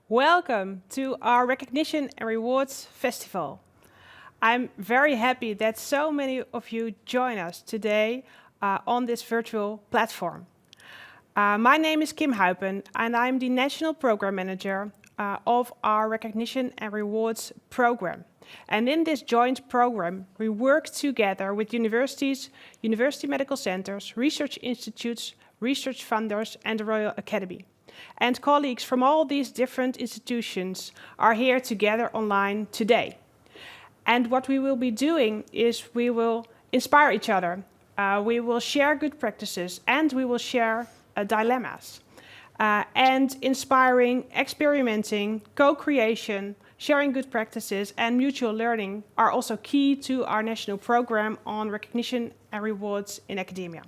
Welcome to our Recognition and Rewards Festival. I'm very happy that so many of you join us today on this virtual platform. My name is Kim Huijpen and I'm the National Program Manager of our Recognition and Rewards program. And in this joint program, we work together with universities, university medical centers, research institutes, research funders and the Royal Academy. And colleagues from all these different institutions are here together online today. And what we will be doing is we will inspire each other. We will share good practices and we will share dilemmas. And inspiring, experimenting, co-creation, sharing good practices and mutual learning are also key to our national program on recognition and rewards in academia.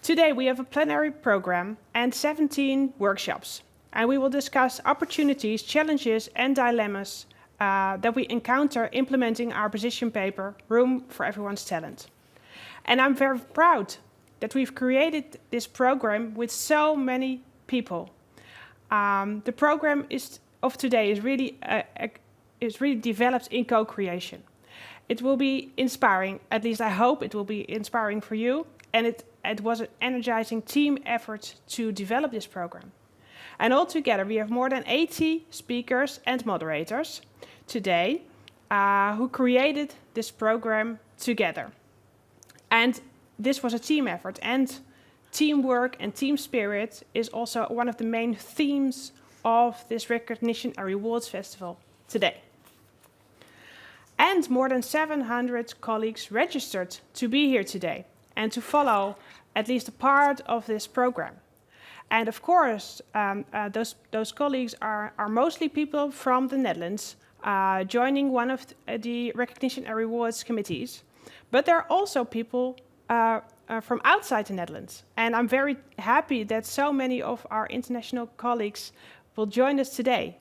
Today we have a plenary program and 17 workshops, and we will discuss opportunities, challenges and dilemmas that we encounter implementing our position paper, Room for Everyone's Talent. And I'm very proud that we've created this program with so many people. The program of today is really developed in co-creation. It will be inspiring, at least I hope it will be inspiring for you, and it was an energizing team effort to develop this program. And altogether, we have more than 80 speakers and moderators today who created this program together. And this was a team effort, and teamwork and team spirit is also one of the main themes of this Recognition and Rewards Festival today. And more than 700 colleagues registered to be here today and to follow at least a part of this program. And of course, those colleagues are mostly people from the Netherlands joining one of the Recognition and Rewards committees. But there are also people from outside the Netherlands. And I'm very happy that so many of our international colleagues will join us today.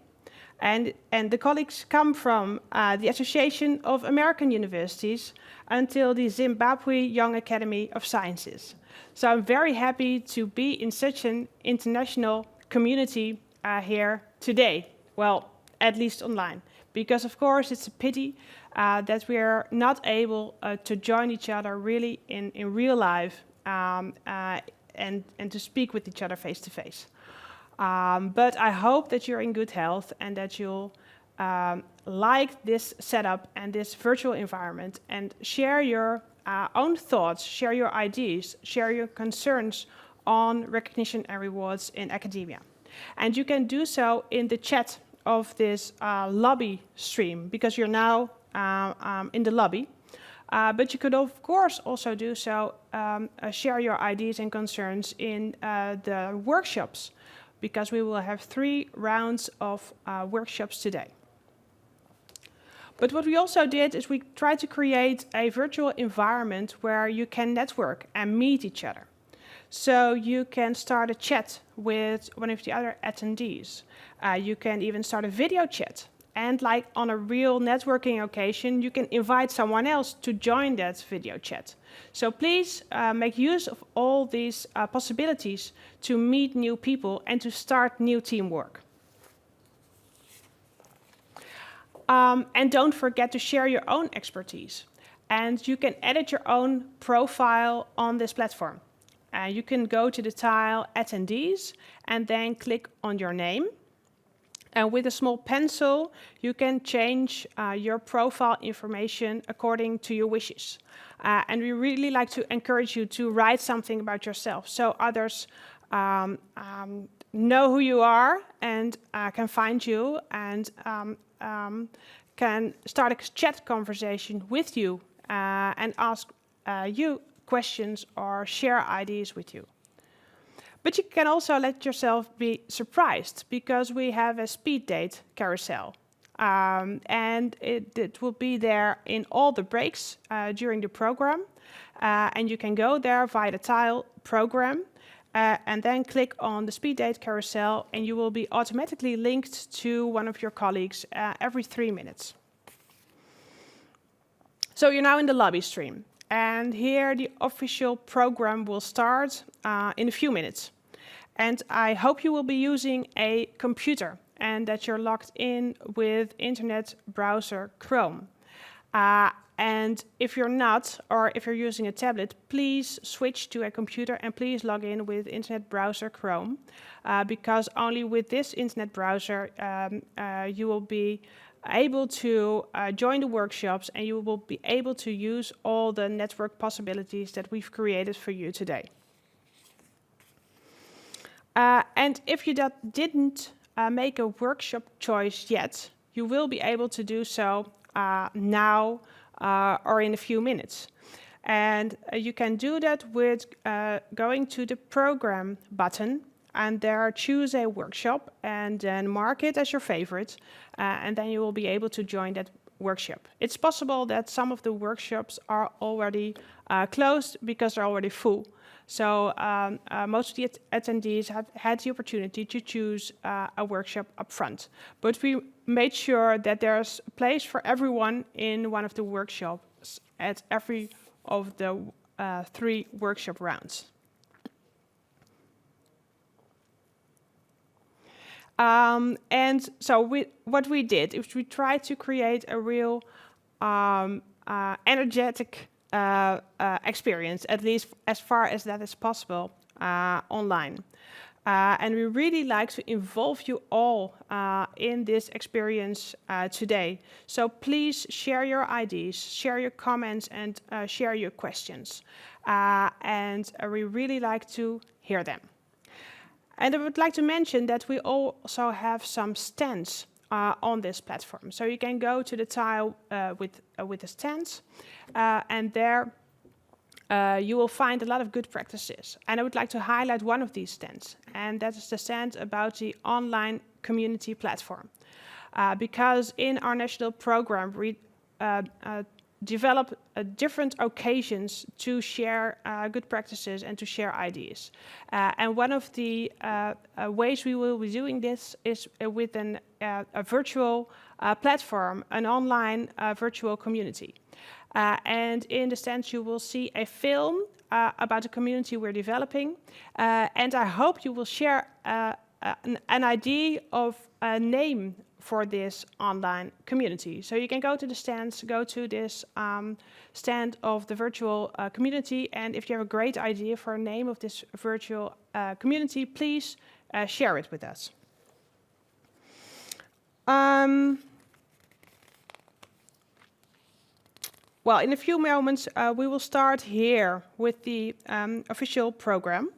And the colleagues come from the Association of American Universities until the Zimbabwe Young Academy of Sciences. So I'm very happy to be in such an international community here today. Well, at least online. Because of course it's a pity that we're not able to join each other really in real life and to speak with each other face to face. But I hope that you're in good health and that you'll like this setup and this virtual environment and share your own thoughts, share your ideas, share your concerns on recognition and rewards in academia. And you can do so in the chat of this lobby stream because you're now in the lobby. But you could of course also do so, share your ideas and concerns in the workshops, because we will have 3 rounds of workshops today. But what we also did is we tried to create a virtual environment where you can network and meet each other. So you can start a chat with one of the other attendees. You can even start a video chat. And like on a real networking occasion, you can invite someone else to join that video chat. So please make use of all these possibilities to meet new people and to start new teamwork. And don't forget to share your own expertise. And you can edit your own profile on this platform. You can go to the tile Attendees and then click on your name. And with a small pencil, you can change your profile information according to your wishes. And we really like to encourage you to write something about yourself so others know who you are and can find you and can start a chat conversation with you and ask you questions or share ideas with you. But you can also let yourself be surprised because we have a speed date carousel. And it will be there in all the breaks during the program. And you can go there via the tile program and then click on the speed date carousel and you will be automatically linked to one of your colleagues every 3 minutes. So you're now in the lobby stream. And here the official program will start in a few minutes. And I hope you will be using a computer. and that you're logged in with Internet Browser Chrome. And if you're not, or if you're using a tablet, please switch to a computer and please log in with Internet Browser Chrome, because only with this Internet browser you will be able to join the workshops and you will be able to use all the network possibilities that we've created for you today. And if you didn't make a workshop choice yet, you will be able to do so now or in a few minutes. And you can do that with going to the Program button and there choose a workshop and then mark it as your favorite, and then you will be able to join that workshop. It's possible that some of the workshops are already closed because they're already full. So most of the attendees have had the opportunity to choose a workshop up front. But we made sure that there's a place for everyone in one of the workshops at every of the 3 workshop rounds. And so what we did is we tried to create a real energetic experience, at least as far as that is possible online. And we really like to involve you all in this experience today. So please share your ideas, share your comments, and share your questions. And we really like to hear them. And I would like to mention that we also have some stands on this platform. So you can go to the tile with the stands, and there you will find a lot of good practices. And I would like to highlight one of these stands, and that is the stand about the online community platform. Because in our national program, we develop different occasions to share good practices and to share ideas. And one of the ways we will be doing this is with a virtual platform, an online virtual community. And in the stands you will see a film about the community we're developing. And I hope you will share an idea of a name for this online community. So you can go to the stands, go to this stand of the virtual community, and if you have a great idea for a name of this virtual community, please share it with us. Well, in a few moments, we will start here with the official program.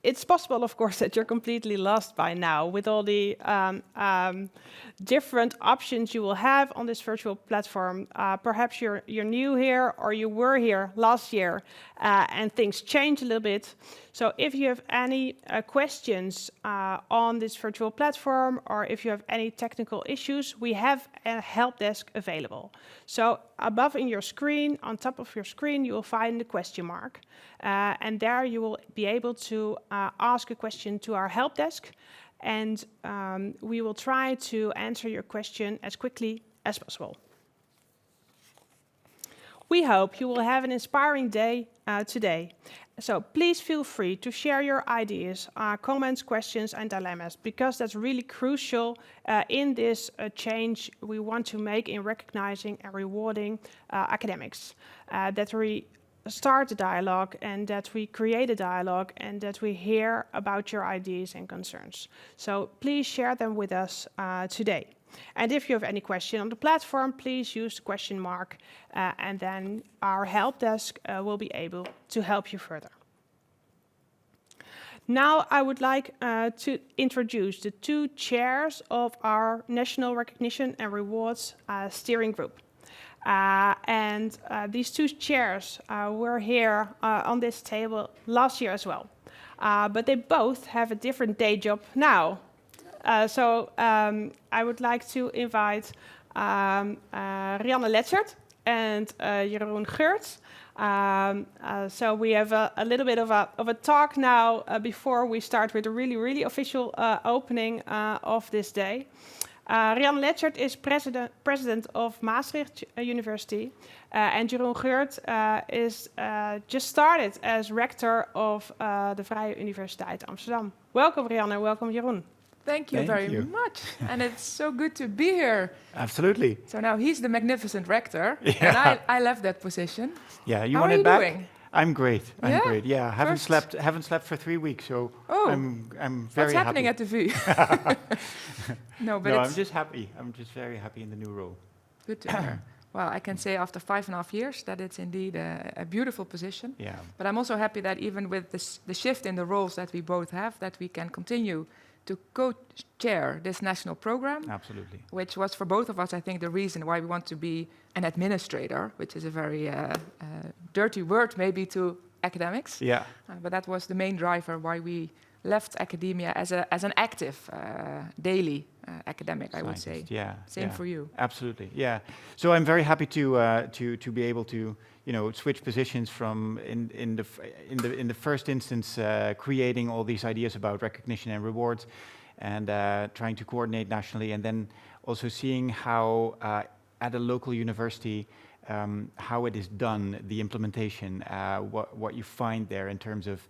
It's possible, of course, that you're completely lost by now with all the different options you will have on this virtual platform. Perhaps you're new here or you were here last year and things change a little bit. So if you have any questions on this virtual platform or if you have any technical issues, we have a help desk available. So above in your screen, on top of your screen, you will find the question mark. And there you will be able to ask a question to our help desk, and we will try to answer your question as quickly as possible. We hope you will have an inspiring day today. So please feel free to share your ideas, comments, questions, and dilemmas, because that's really crucial in this change we want to make in recognizing and rewarding academics. That we start a dialogue and that we create a dialogue and that we hear about your ideas and concerns. So please share them with us today. And if you have any question on the platform, please use the question mark and then our help desk will be able to help you further. Now I would like to introduce the 2 chairs of our National Recognition and Rewards Steering Group. These 2 chairs were here on this table last year as well. But they both have a different day job now. So I would like to invite Rianne Letschert and Jeroen Geurts. So we have a little bit of a talk now before we start with the really official opening of this day. Rianne Letschert is president of Maastricht University, and Jeroen Geurts is just started as rector of the Vrije Universiteit Amsterdam. Welcome, Rianne, and welcome, Jeroen. Thank you very much. And it's so good to be here. Absolutely. So now he's the magnificent rector, Yeah. and I left that position. Yeah, you How want are it you back? doing? I'm great. I'm Yeah? great. Yeah, First- haven't slept for 3 weeks, so Oh. I'm very What's happening happy. at the VU? No, but No, it's I'm just happy. I'm just very happy in the new role. good to hear. Well, I can say after 5.5 years that it's indeed a beautiful position. Yeah. But I'm also happy that even with the shift in the roles that we both have, that we can continue to co-chair this national program, Absolutely. which was for both of us, I think, the reason why we want to be an administrator, which is a very dirty word maybe to academics. Yeah. But that was the main driver why we left academia as an active, daily academic, I would say. Scientist, yeah. Same yeah. for you. Absolutely. Yeah. So I'm very happy to be able to switch positions from in the first instance creating all these ideas about recognition and rewards, and trying to coordinate nationally, and then also seeing how at a local university how it is done, the implementation, what you find there in terms of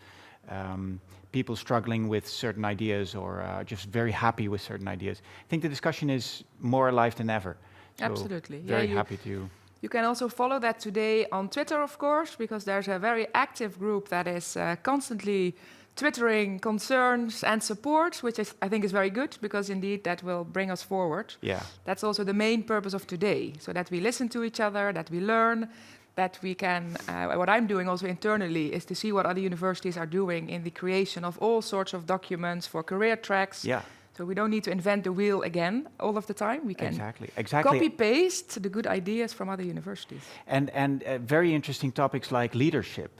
people struggling with certain ideas or just very happy with certain ideas. I think the discussion is more alive than ever. So Absolutely. Very happy to. You can also follow that today on Twitter, of course, because there's a very active group that is constantly twittering concerns and support, which I think is very good, because indeed that will bring us forward. Yeah. That's also the main purpose of today, so that we listen to each other, that we learn, that we can, what I'm doing also internally is to see what other universities are doing in the creation of all sorts of documents for career tracks. Yeah. So we don't need to invent the wheel again all of the time. We can Exactly. copy-paste the good ideas from other universities. And very interesting topics like leadership.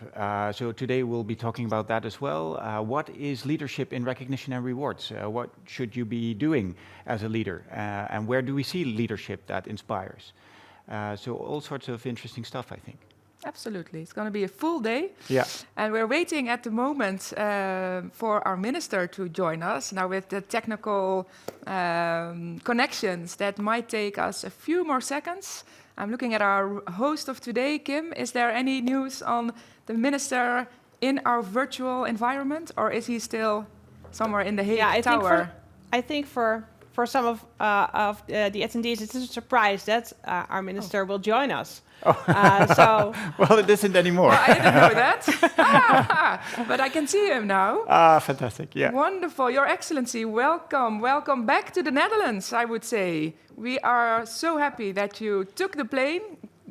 So today we'll be talking about that as well. What is leadership in recognition and rewards? What should you be doing as a leader? And where do we see leadership that inspires? So all sorts of interesting stuff, I think. Absolutely. It's going to be a full day. Yeah. And we're waiting at the moment for our minister to join us. Now with the technical connections, that might take us a few more seconds. I'm looking at our host of today, Kim. Is there any news on the minister in our virtual environment, or is he still somewhere in the Hague Tower? I think for some of the attendees, it's a surprise that our minister will join us. So Well, it isn't anymore. Well, I didn't know that. But I can see him now. Fantastic. Yeah. Wonderful. Your Excellency, welcome. Welcome back to the Netherlands, I would say. We are so happy that you took the plane,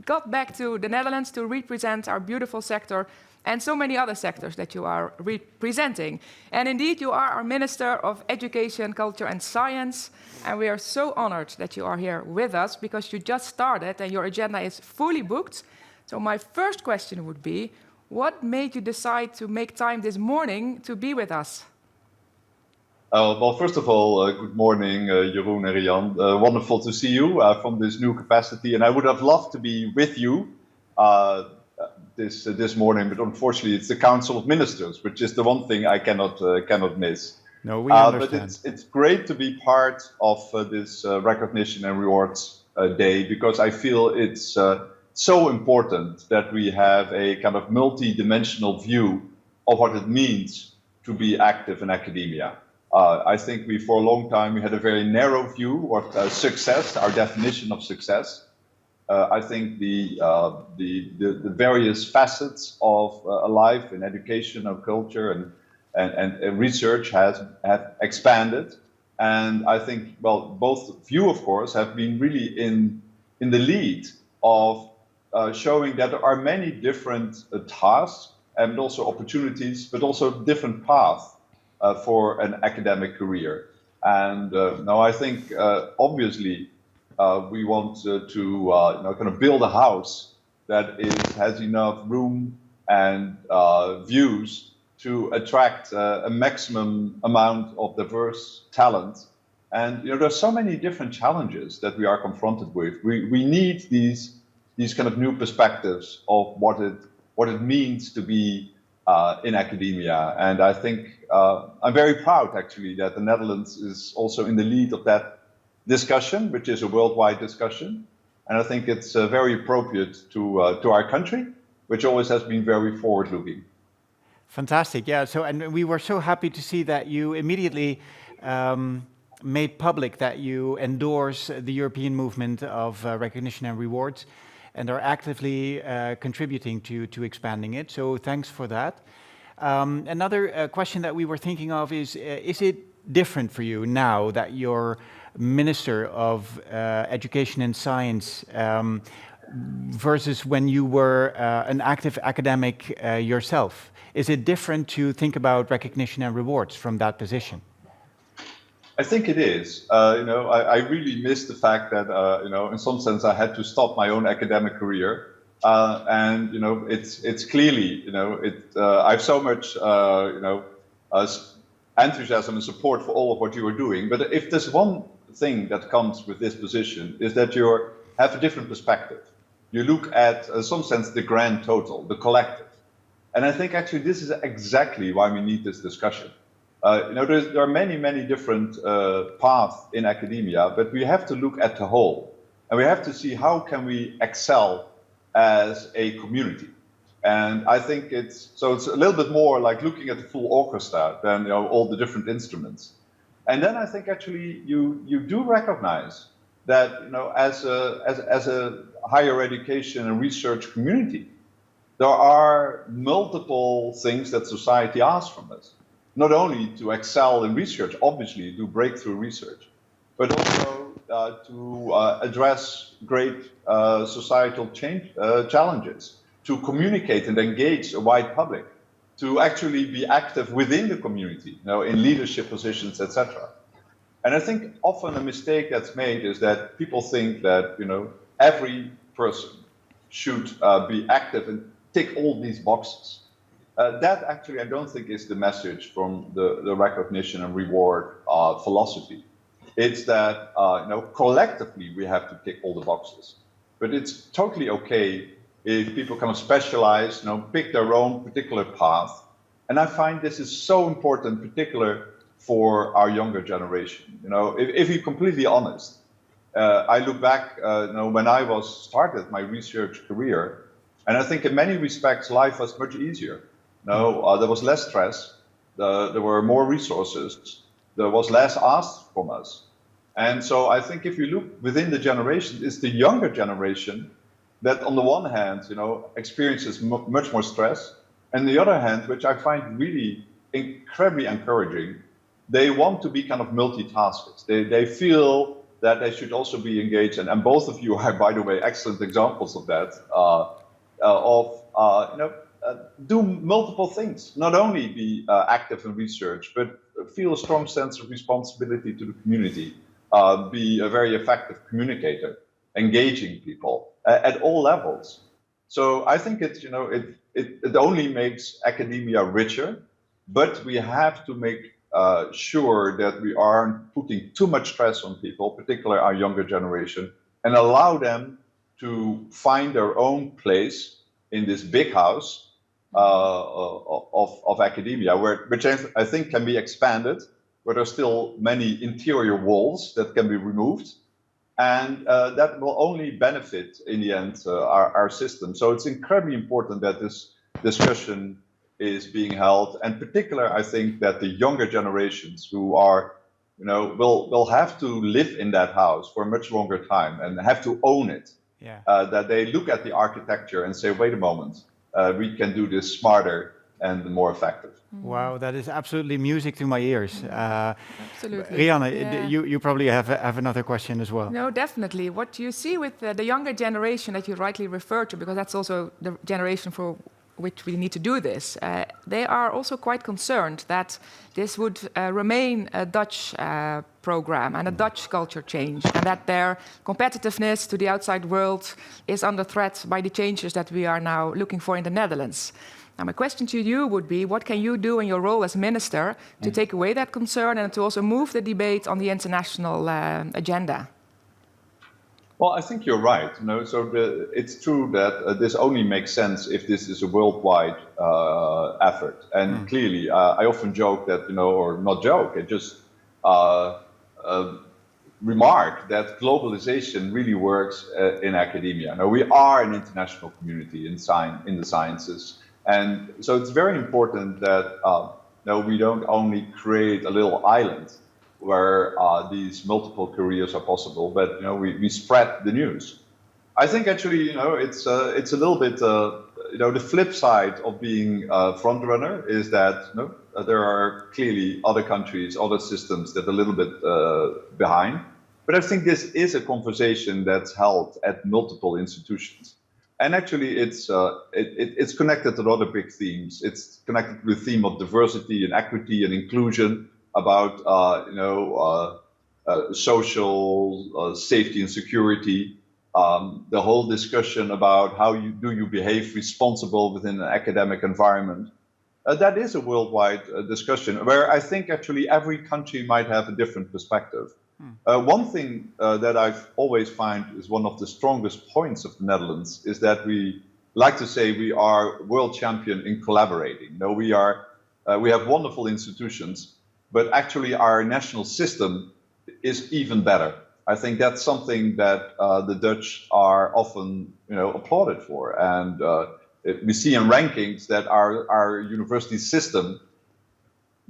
got back to the Netherlands to represent our beautiful sector and so many other sectors that you are representing. And indeed, you are our Minister of Education, Culture and Science, and we are so honored that you are here with us because you just started and your agenda is fully booked. So my first question would be, what made you decide to make time this morning to be with us? Well, first of all, good morning, Jeroen and Rianne. Wonderful to see you from this new capacity, and I would have loved to be with you this morning, but unfortunately, it's the Council of Ministers, which is the one thing I cannot miss. No, we understand. But it's great to be part of this recognition and rewards day, because I feel it's so important that we have a kind of multi-dimensional view of what it means to be active in academia. I think for a long time, we had a very narrow view of success, our definition of success. I think the various facets of a life in education, of culture, and research have expanded, and I think both of you, of course, have been really in the lead of showing that there are many different tasks and also opportunities, but also different paths for an academic career. And now I think obviously. We want to kind of build a house that has enough room and views to attract a maximum amount of diverse talent. And there's so many different challenges that we are confronted with. We need these kind of new perspectives of what it means to be in academia. And I think I'm very proud actually that the Netherlands is also in the lead of discussion, which is a worldwide discussion. And I think it's very appropriate to our country, which always has been very forward-looking. Fantastic, yeah. So, and we were so happy to see that you immediately made public that you endorse the European movement of recognition and rewards, and are actively contributing to expanding it. So, thanks for that. Another question that we were thinking of is it different for you now that you're Minister of Education and Science versus when you were an active academic yourself? Is it different to think about recognition and rewards from that position? I think it is. I really miss the fact that, in some sense, I had to stop my own academic career. And it's clearly, I have so much, enthusiasm and support for all of what you are doing. But if there's one thing that comes with this position, is that you have a different perspective. You look at, in some sense, the grand total, the collective. And I think actually this is exactly why we need this discussion. There are many, many different paths in academia, but we have to look at the whole. And we have to see how can we excel as a community. And I think it's a little bit more like looking at the full orchestra than all the different instruments. And then I think actually you do recognize that as a higher education and research community, there are multiple things that society asks from us. Not only to excel in research, obviously do breakthrough research, but also to address great societal challenges, to communicate and engage a wide public, to actually be active within the community, in leadership positions, etc. And I think often a mistake that's made is that people think that every person should be active and tick all these boxes. That actually I don't think is the message from the recognition and reward philosophy. It's that collectively we have to tick all the boxes, but it's totally okay if people kind of specialize, pick their own particular path. And I find this is so important, particular for our younger generation. If you're completely honest, I look back, when I started my research career, and I think in many respects life was much easier. There was less stress, there were more resources, there was less asked from us. And so I think if you look within the generation, it's the younger generation that on the one hand, experiences much more stress, and the other hand, which I find really incredibly encouraging, they want to be kind of multitaskers. They feel that they should also be engaged, and both of you are, by the way, excellent examples of that, do multiple things, not only be active in research, but feel a strong sense of responsibility to the community, be a very effective communicator, engaging people at all levels. So I think it's, it only makes academia richer, but we have to make sure that we aren't putting too much stress on people, particularly our younger generation, and allow them to find their own place in this big house of academia, which I think can be expanded, where there's still many interior walls that can be removed. And that will only benefit, in the end, our system. So it's incredibly important that this discussion is being held. And particularly, I think that the younger generations who are, will have to live in that house for a much longer time and have to own it. Yeah. That they look at the architecture and say, wait a moment, we can do this smarter and more effective. Wow, that is absolutely music to my ears. Absolutely. Rianne, yeah. You probably have another question as well. No, definitely. What you see with the younger generation that you rightly refer to, because that's also the generation for which we need to do this, they are also quite concerned that this would remain a Dutch program and a Dutch culture change, and that their competitiveness to the outside world is under threat by the changes that we are now looking for in the Netherlands. Now, my question to you would be, what can you do in your role as minister to take away that concern and to also move the debate on the international agenda? Well, I think you're right. So it's true that this only makes sense if this is a worldwide effort. And clearly, I often joke that, or not joke, it just remark that globalization really works in academia. Now, we are an international community in the sciences, and so it's very important that we don't only create a little island where these multiple careers are possible, but we spread the news. I think actually, it's a little bit, the flip side of being a front runner is that there are clearly other countries, other systems that are a little bit behind. But I think this is a conversation that's held at multiple institutions. And actually, it's connected to other big themes. It's connected to the theme of diversity and equity and inclusion, about social safety and security. The whole discussion about how do you behave responsible within an academic environment. That is a worldwide discussion where I think actually every country might have a different perspective. One thing that I've always find is one of the strongest points of the Netherlands is that we like to say we are world champion in collaborating. We have wonderful institutions, but actually our national system is even better. I think that's something that the Dutch are often, applauded for, and we see in rankings that our university system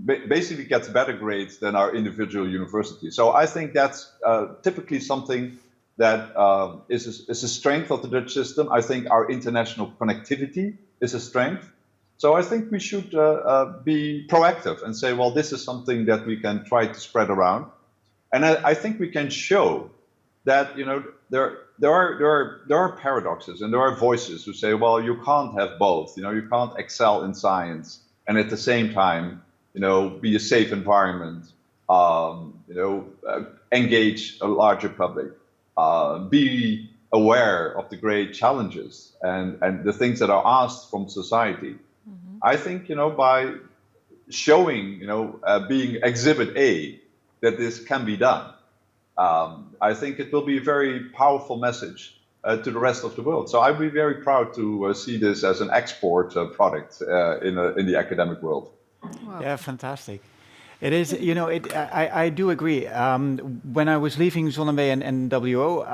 basically gets better grades than our individual universities. So I think that's typically something that is a strength of the Dutch system. I think our international connectivity is a strength. So I think we should be proactive and say, well, this is something that we can try to spread around. And I think we can show that there are paradoxes and there are voices who say, well, you can't have both. You can't excel in science and at the same time, be a safe environment. Engage a larger public. Be aware of the great challenges and the things that are asked from society. Mm-hmm. I think by showing being Exhibit A, that this can be done. I think it will be a very powerful message to the rest of the world. So I'd be very proud to see this as an export product in the academic world. Wow. Yeah, fantastic. It is, I do agree. When I was leaving Zonneweg and WO,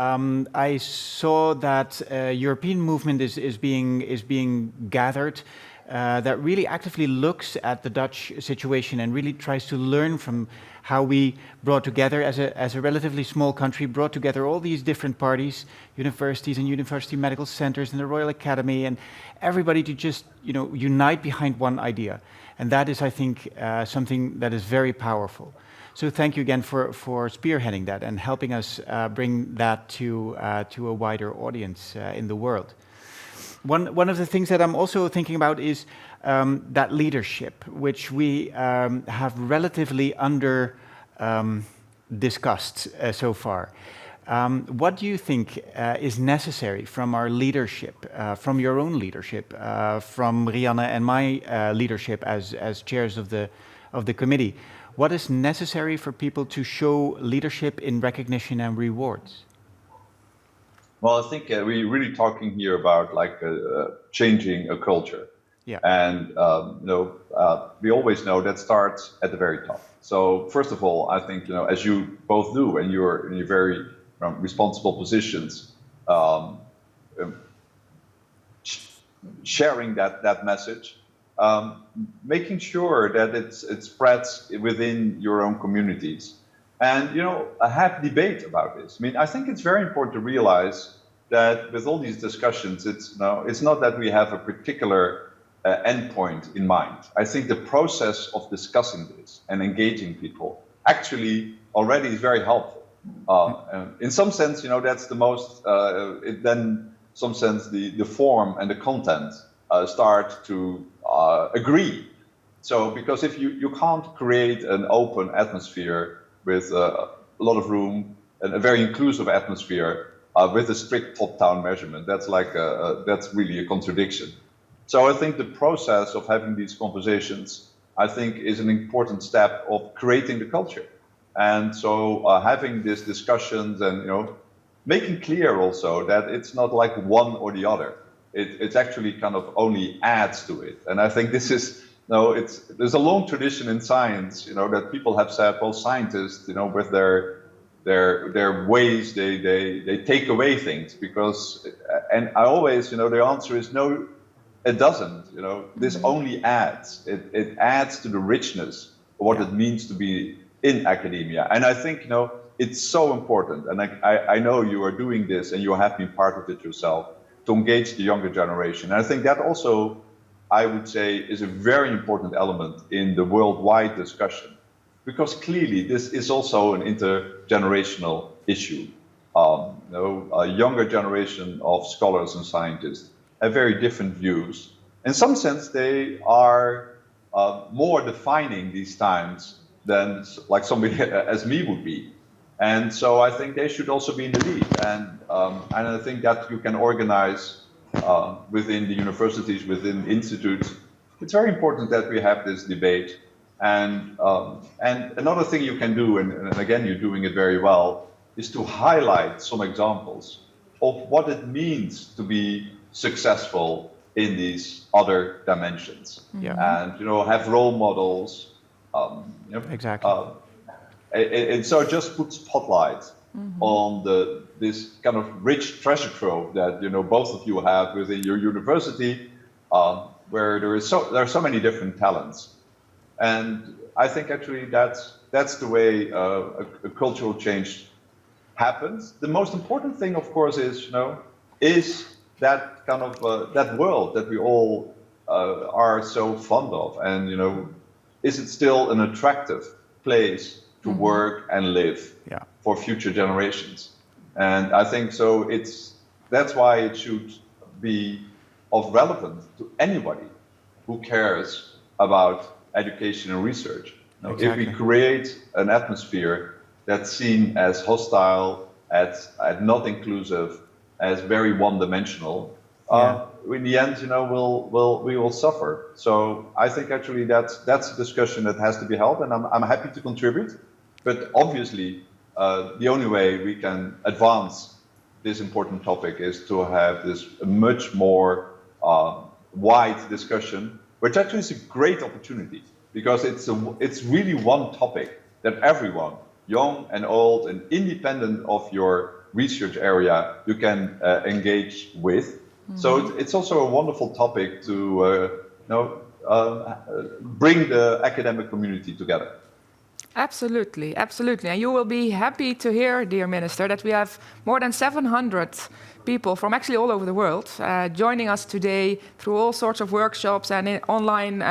I saw that European movement is being gathered. That really actively looks at the Dutch situation and really tries to learn from how we brought together as a relatively small country, brought together all these different parties, universities and university medical centers and the Royal Academy, and everybody to just unite behind one idea. And that is, I think, something that is very powerful. So thank you again for spearheading that and helping us bring that to a wider audience in the world. One of the things that I'm also thinking about is that leadership, which we have relatively discussed so far. What do you think is necessary from our leadership, from your own leadership, from Rianne and my leadership as chairs of the committee? What is necessary for people to show leadership in recognition and rewards? Well, I think we're really talking here about changing a culture. Yeah. And we always know that starts at the very top. So first of all, I think as you both do, and you're in your very responsible positions, sharing that message, making sure that it spreads within your own communities. And, have debate about this. I mean, I think it's very important to realize that with all these discussions, it's not that we have a particular endpoint in mind. I think the process of discussing this and engaging people actually already is very helpful. In some sense, that's the most, then some sense the form and the content start to agree. So, because if you can't create an open atmosphere with a lot of room and a very inclusive atmosphere with a strict top-down measurement, that's that's really a contradiction. So I think the process of having these conversations, I think, is an important step of creating the culture. And so having these discussions and making clear also that it's not like one or the other. It's actually kind of only adds to it. And I think this is there's a long tradition in science, that people have said, well, scientists, with their their ways they take away things because, and I always, the answer is no, it doesn't. This only adds. It adds to the richness of what it means to be in academia, and I think it's so important. And I know you are doing this, and you have been part of it yourself to engage the younger generation. And I think that also, I would say, is a very important element in the worldwide discussion. Because clearly, this is also an intergenerational issue. A younger generation of scholars and scientists have very different views. In some sense, they are more defining these times than like somebody as me would be. And so I think they should also be in the lead. And I think that you can organize within the universities, within institutes. It's very important that we have this debate. And another thing you can do, and again, you're doing it very well, is to highlight some examples of what it means to be successful in these other dimensions. Yeah. And, have role models. Exactly. And so it just puts spotlight on this kind of rich treasure trove that, both of you have within your university, where there are so many different talents. And I think actually that's the way a cultural change happens. The most important thing, of course, is that kind of that world that we all are so fond of, and is it still an attractive place to work and live for future generations? And I think so. That's why it should be of relevance to anybody who cares about education and research. Exactly. If we create an atmosphere that's seen as hostile, as not inclusive, as very one-dimensional, in the end, we will suffer. So I think actually that's a discussion that has to be held, and I'm happy to contribute. But obviously, the only way we can advance this important topic is to have this much more wide discussion, which actually is a great opportunity, because it's really one topic that everyone, young and old and independent of your research area, you can engage with. So it's also a wonderful topic to bring the academic community together. Absolutely, absolutely. And you will be happy to hear, dear Minister, that we have more than 700 people from actually all over the world joining us today through all sorts of workshops and in online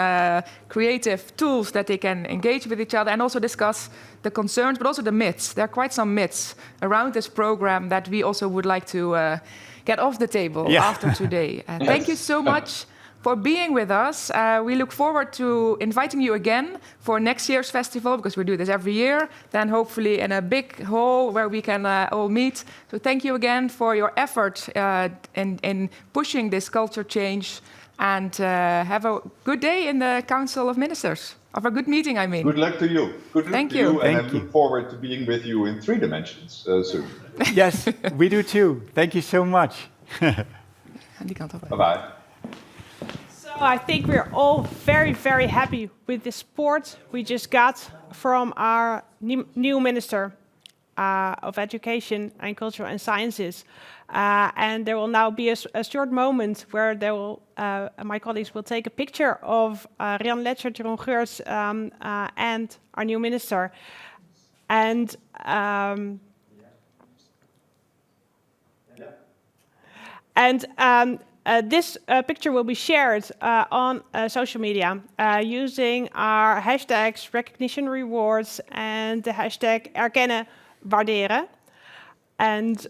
creative tools that they can engage with each other and also discuss the concerns, but also the myths. There are quite some myths around this program that we also would like to get off the table after today. Thank you so much for being with us. We look forward to inviting you again for next year's festival, because we do this every year, then hopefully in a big hall where we can all meet. So thank you again for your effort in pushing this culture change, and have a good day in the Council of Ministers. Of a good meeting, I mean. Good luck to you. Good luck Thank to you. you, and I look forward to being with you in 3 dimensions soon. Yes, we do too. Thank you so much. Bye-bye. So I think we're all very, very happy with the support we just got from our new Minister of Education and Culture and Sciences. And there will now be a short moment where my colleagues will take a picture of Rianne Letschert Jeroen Geurts and our new Minister. And this picture will be shared on social media using our hashtags recognition rewards and the hashtag erkennen waarderen. And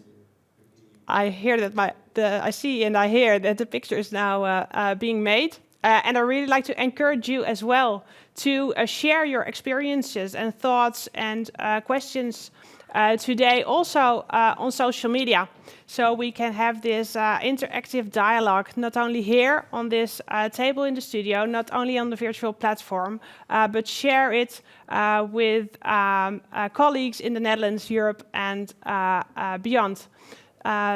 I hear that I see and I hear that the picture is now being made. And I really like to encourage you as well to share your experiences and thoughts and questions today also on social media, so we can have this interactive dialogue, not only here on this table in the studio, not only on the virtual platform, but share it with colleagues in the Netherlands, Europe, and beyond.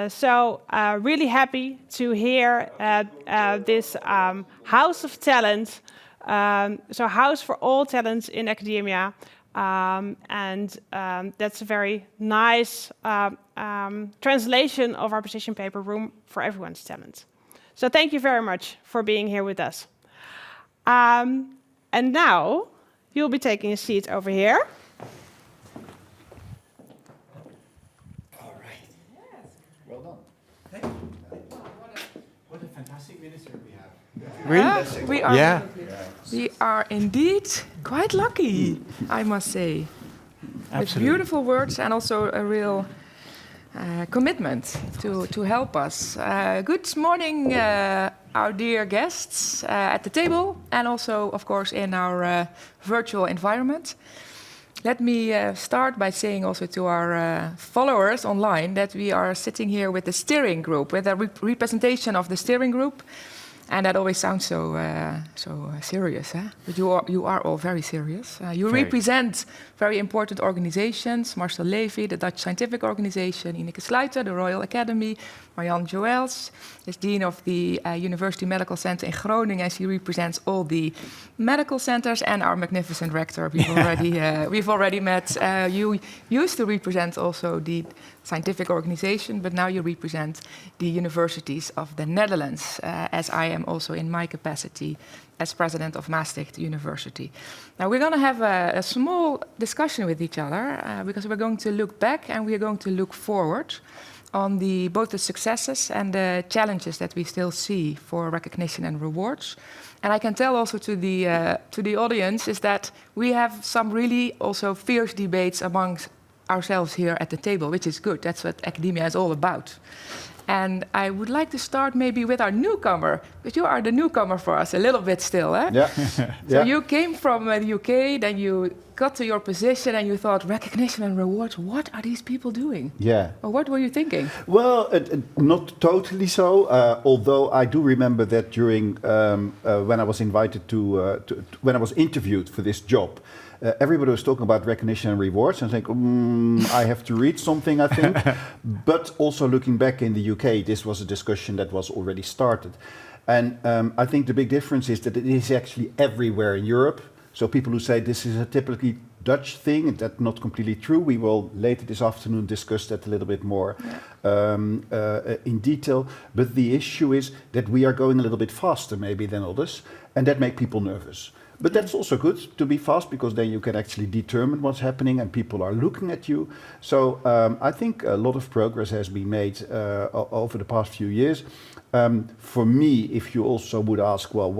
So really happy to hear this House of Talent, so House for all talents in academia, and that's a very nice translation of our position paper, Room for Everyone's Talent. So thank you very much for being here with us. And now you'll be taking a seat over here. All right. Yes. Well done. Thank you. What a fantastic minister we have. Really? We are indeed quite lucky, I must say. Absolutely. With beautiful words and also a real commitment to help us. Good morning, our dear guests at the table and also, of course, in our virtual environment. Let me start by saying also to our followers online that we are sitting here with the steering group, with a representation of the steering group. And that always sounds so serious, huh? But you are all very serious. You represent very important organizations: Marcel Levy, the Dutch Scientific Organization; Ineke Sluiter, the Royal Academy; Marianne Joels is Dean of the University Medical Center in Groningen, and she represents all the medical centers, and our magnificent rector we've already met. You used to represent also the scientific organization, but now you represent the universities of the Netherlands, as I am also in my capacity as president of Maastricht University. Now we're going to have a small discussion with each other because we're going to look back and we're going to look forward on both the successes and the challenges that we still see for recognition and rewards. And I can tell also to the audience is that we have some really also fierce debates amongst ourselves here at the table, which is good. That's what academia is all about. And I would like to start maybe with our newcomer, because you are the newcomer for us a little bit still, eh? Yeah. So you came from the UK, then you got to your position and you thought, recognition and rewards, what are these people doing? Yeah. Or what were you thinking? Well, not totally so, although I do remember that during, when I was invited when I was interviewed for this job, everybody was talking about recognition and rewards, and I think, I have to read something, I think. But also looking back in the UK, this was a discussion that was already started. And I think the big difference is that it is actually everywhere in Europe. So people who say this is a typically Dutch thing, that's not completely true. We will later this afternoon discuss that a little bit more in detail. But the issue is that we are going a little bit faster maybe than others, and that makes people nervous. But that's also good to be fast, because then you can actually determine what's happening and people are looking at you. So I think a lot of progress has been made over the past few years. For me, if you also would ask, well,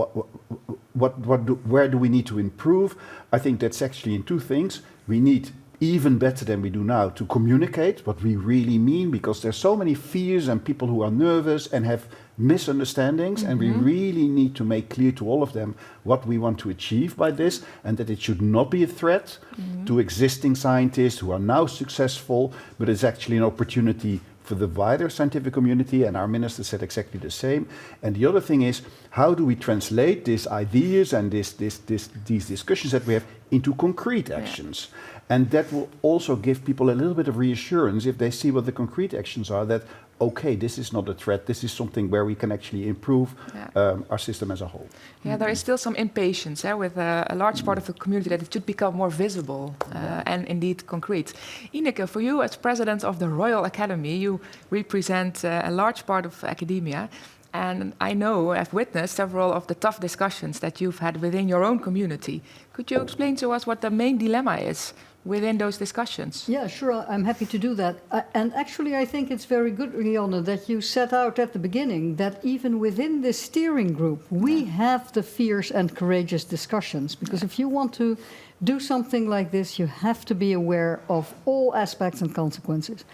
where do we need to improve? I think that's actually in two things. We need, even better than we do now, to communicate what we really mean, because there's so many fears and people who are nervous and have misunderstandings, and we really need to make clear to all of them what we want to achieve by this, and that it should not be a threat to existing scientists who are now successful, but it's actually an opportunity for the wider scientific community, and our minister said exactly the same. And the other thing is, how do we translate these ideas and these discussions that we have into concrete actions? And that will also give people a little bit of reassurance if they see what the concrete actions are, that, okay, this is not a threat, this is something where we can actually improve our system as a whole. Yeah, there is still some impatience with a large part of the community that it should become more visible and indeed concrete. Ineke, for you as president of the Royal Academy, you represent a large part of academia. And I know, I've witnessed several of the tough discussions that you've had within your own community. Could you explain to us what the main dilemma is within those discussions? Yeah, sure, I'm happy to do that. And actually, I think it's very good, Rianne, that you set out at the beginning that even within this steering group, we have the fierce and courageous discussions. Because if you want to do something like this, you have to be aware of all aspects and consequences.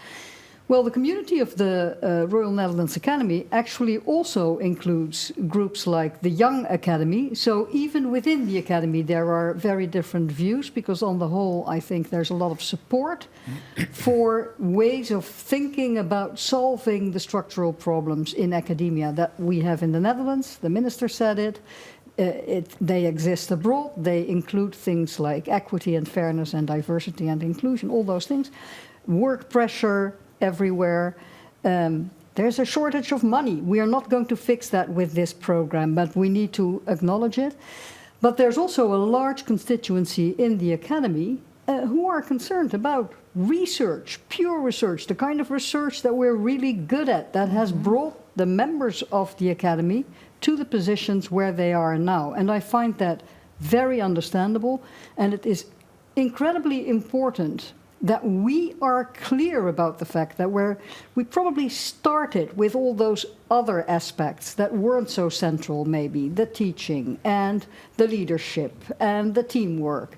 Well, the community of the Royal Netherlands Academy actually also includes groups like the Young Academy. So even within the Academy, there are very different views, because on the whole, I think there's a lot of support for ways of thinking about solving the structural problems in academia that we have in the Netherlands. The minister said it. They exist abroad. They include things like equity and fairness and diversity and inclusion, all those things. Work pressure everywhere. There's a shortage of money. We are not going to fix that with this program, but we need to acknowledge it. But there's also a large constituency in the academy who are concerned about research, pure research, the kind of research that we're really good at, that has brought the members of the academy to the positions where they are now. And I find that very understandable, and it is incredibly important that we are clear about the fact that we probably started with all those other aspects that weren't so central, maybe the teaching and the leadership and the teamwork.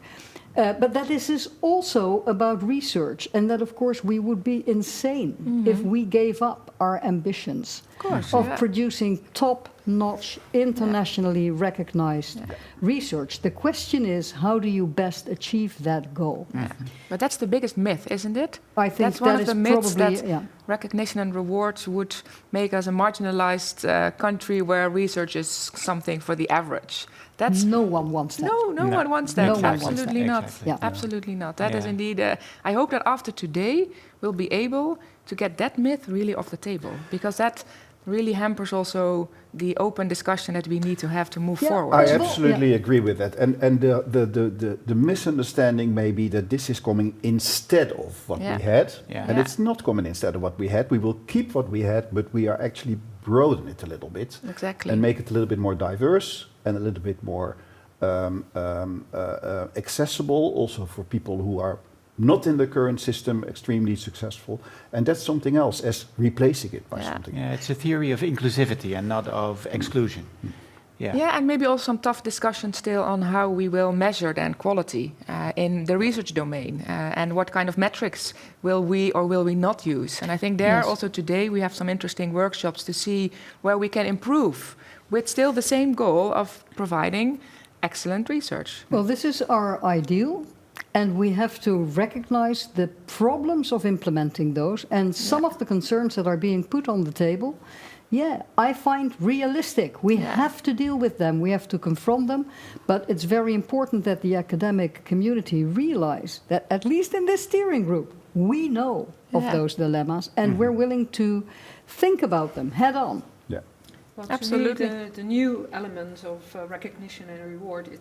But that this is also about research, and that, of course, we would be insane if we gave up our ambitions of producing top-notch, internationally recognized research. The question is, how do you best achieve that goal? But that's the biggest myth, isn't it? I think that's one that of the is myths probably, that recognition and rewards would make us a marginalized country where research is something for the average. That's no one wants that. No one wants that. No one wants Absolutely that. not. Exactly. Yeah. Absolutely not. That is indeed. I hope that after today we'll be able to get that myth really off the table, because that really hampers also the open discussion that we need to have to move forward. I absolutely agree with that. And the misunderstanding may be that this is coming instead of what we had. Yeah. And it's not coming instead of what we had. We will keep what we had, but we are actually broaden it a little bit. Exactly. And make it a little bit more diverse and a little bit more accessible also for people who are not in the current system, extremely successful. And that's something else as replacing it by something. Yeah, it's a theory of inclusivity and not of exclusion. Yeah, and maybe also some tough discussion still on how we will measure then quality in the research domain, and what kind of metrics will we or will we not use. And I think there also today we have some interesting workshops to see where we can improve with still the same goal of providing excellent research. Well, this is our ideal, and we have to recognize the problems of implementing those and some of the concerns that are being put on the table. Yeah, I find realistic. We have to deal with them. We have to confront them. But it's very important that the academic community realize that, at least in this steering group, we know of those dilemmas, and we're willing to think about them head on. Yeah. Well, Absolutely. to me, the new element of recognition and reward,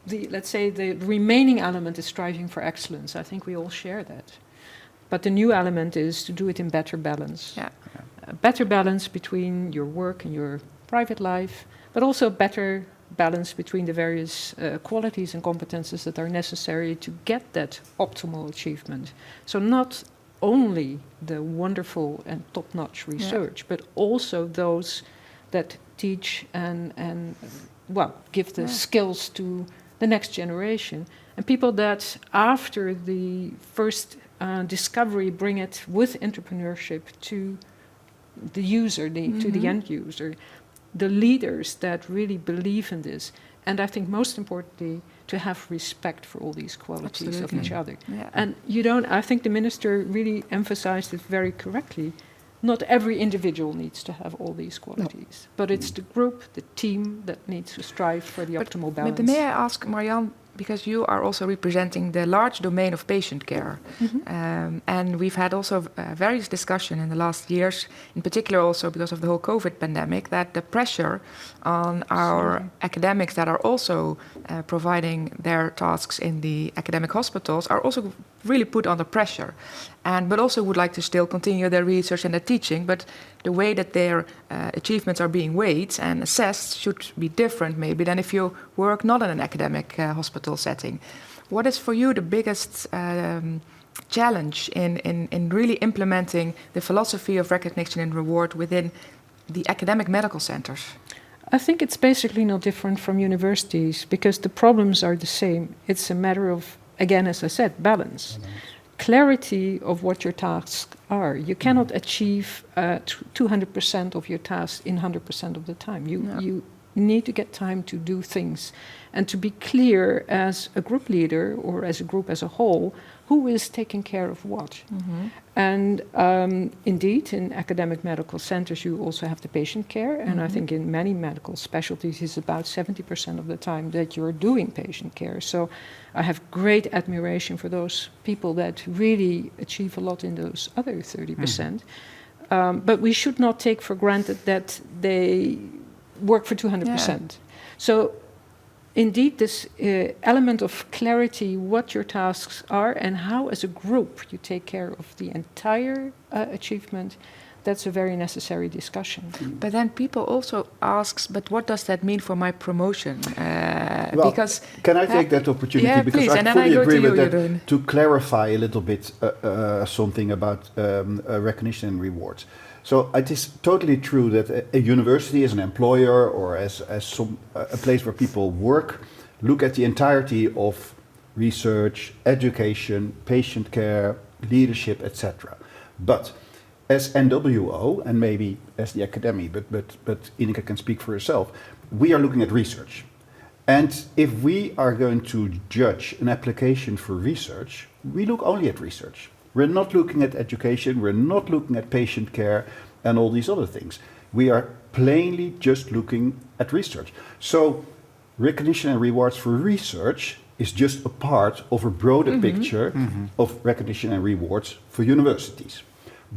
let's say the remaining element is striving for excellence. I think we all share that. But the new element is to do it in better balance. Yeah. A better balance between your work and your private life, but also a better balance between the various qualities and competences that are necessary to get that optimal achievement. So not only the wonderful and top-notch research, but also those that teach and give the skills to the next generation. And people that, after the first discovery, bring it with entrepreneurship to the user, to the end user, the leaders that really believe in this. And I think most importantly, to have respect for all these qualities of each other. Yeah. And I think the minister really emphasized it very correctly. Not every individual needs to have all these qualities, but it's the group, the team that needs to strive for the optimal balance. May I ask, Marianne, because you are also representing the large domain of patient care, and we've had also various discussion in the last years, in particular also because of the whole COVID pandemic, that the pressure on our academics that are also providing their tasks in the academic hospitals are also really put under pressure, but also would like to still continue their research and their teaching, but the way that their achievements are being weighed and assessed should be different maybe than if you work not in an academic hospital setting. What is for you the biggest challenge in really implementing the philosophy of recognition and reward within the academic medical centers? I think it's basically no different from universities because the problems are the same. It's a matter of, again, as I said, balance. Clarity of what your tasks are. You cannot achieve 200% of your tasks in 100% of the time. You need to get time to do things and to be clear as a group leader or as a group as a whole who is taking care of what. And indeed, in academic medical centers, you also have the patient care. And I think in many medical specialties, it's about 70% of the time that you're doing patient care. So I have great admiration for those people that really achieve a lot in those other 30%. But we should not take for granted that they work for 200%. So indeed this element of clarity, what your tasks are and how as a group you take care of the entire achievement, that's a very necessary discussion. But then people also ask, but what does that mean for my promotion? Well, Because can I take that opportunity? Yeah, because please, I and then fully I go agree to with you, that. Jeroen. To clarify a little bit something about recognition and rewards. So it is totally true that a university as an employer or as a place where people work, look at the entirety of research, education, patient care, leadership, etc. But as NWO, and maybe as the academy, but Ineke can speak for herself, we are looking at research. And if we are going to judge an application for research, we look only at research. We're not looking at education, we're not looking at patient care and all these other things. We are plainly just looking at research. So recognition and rewards for research is just a part of a broader picture of recognition and rewards for universities.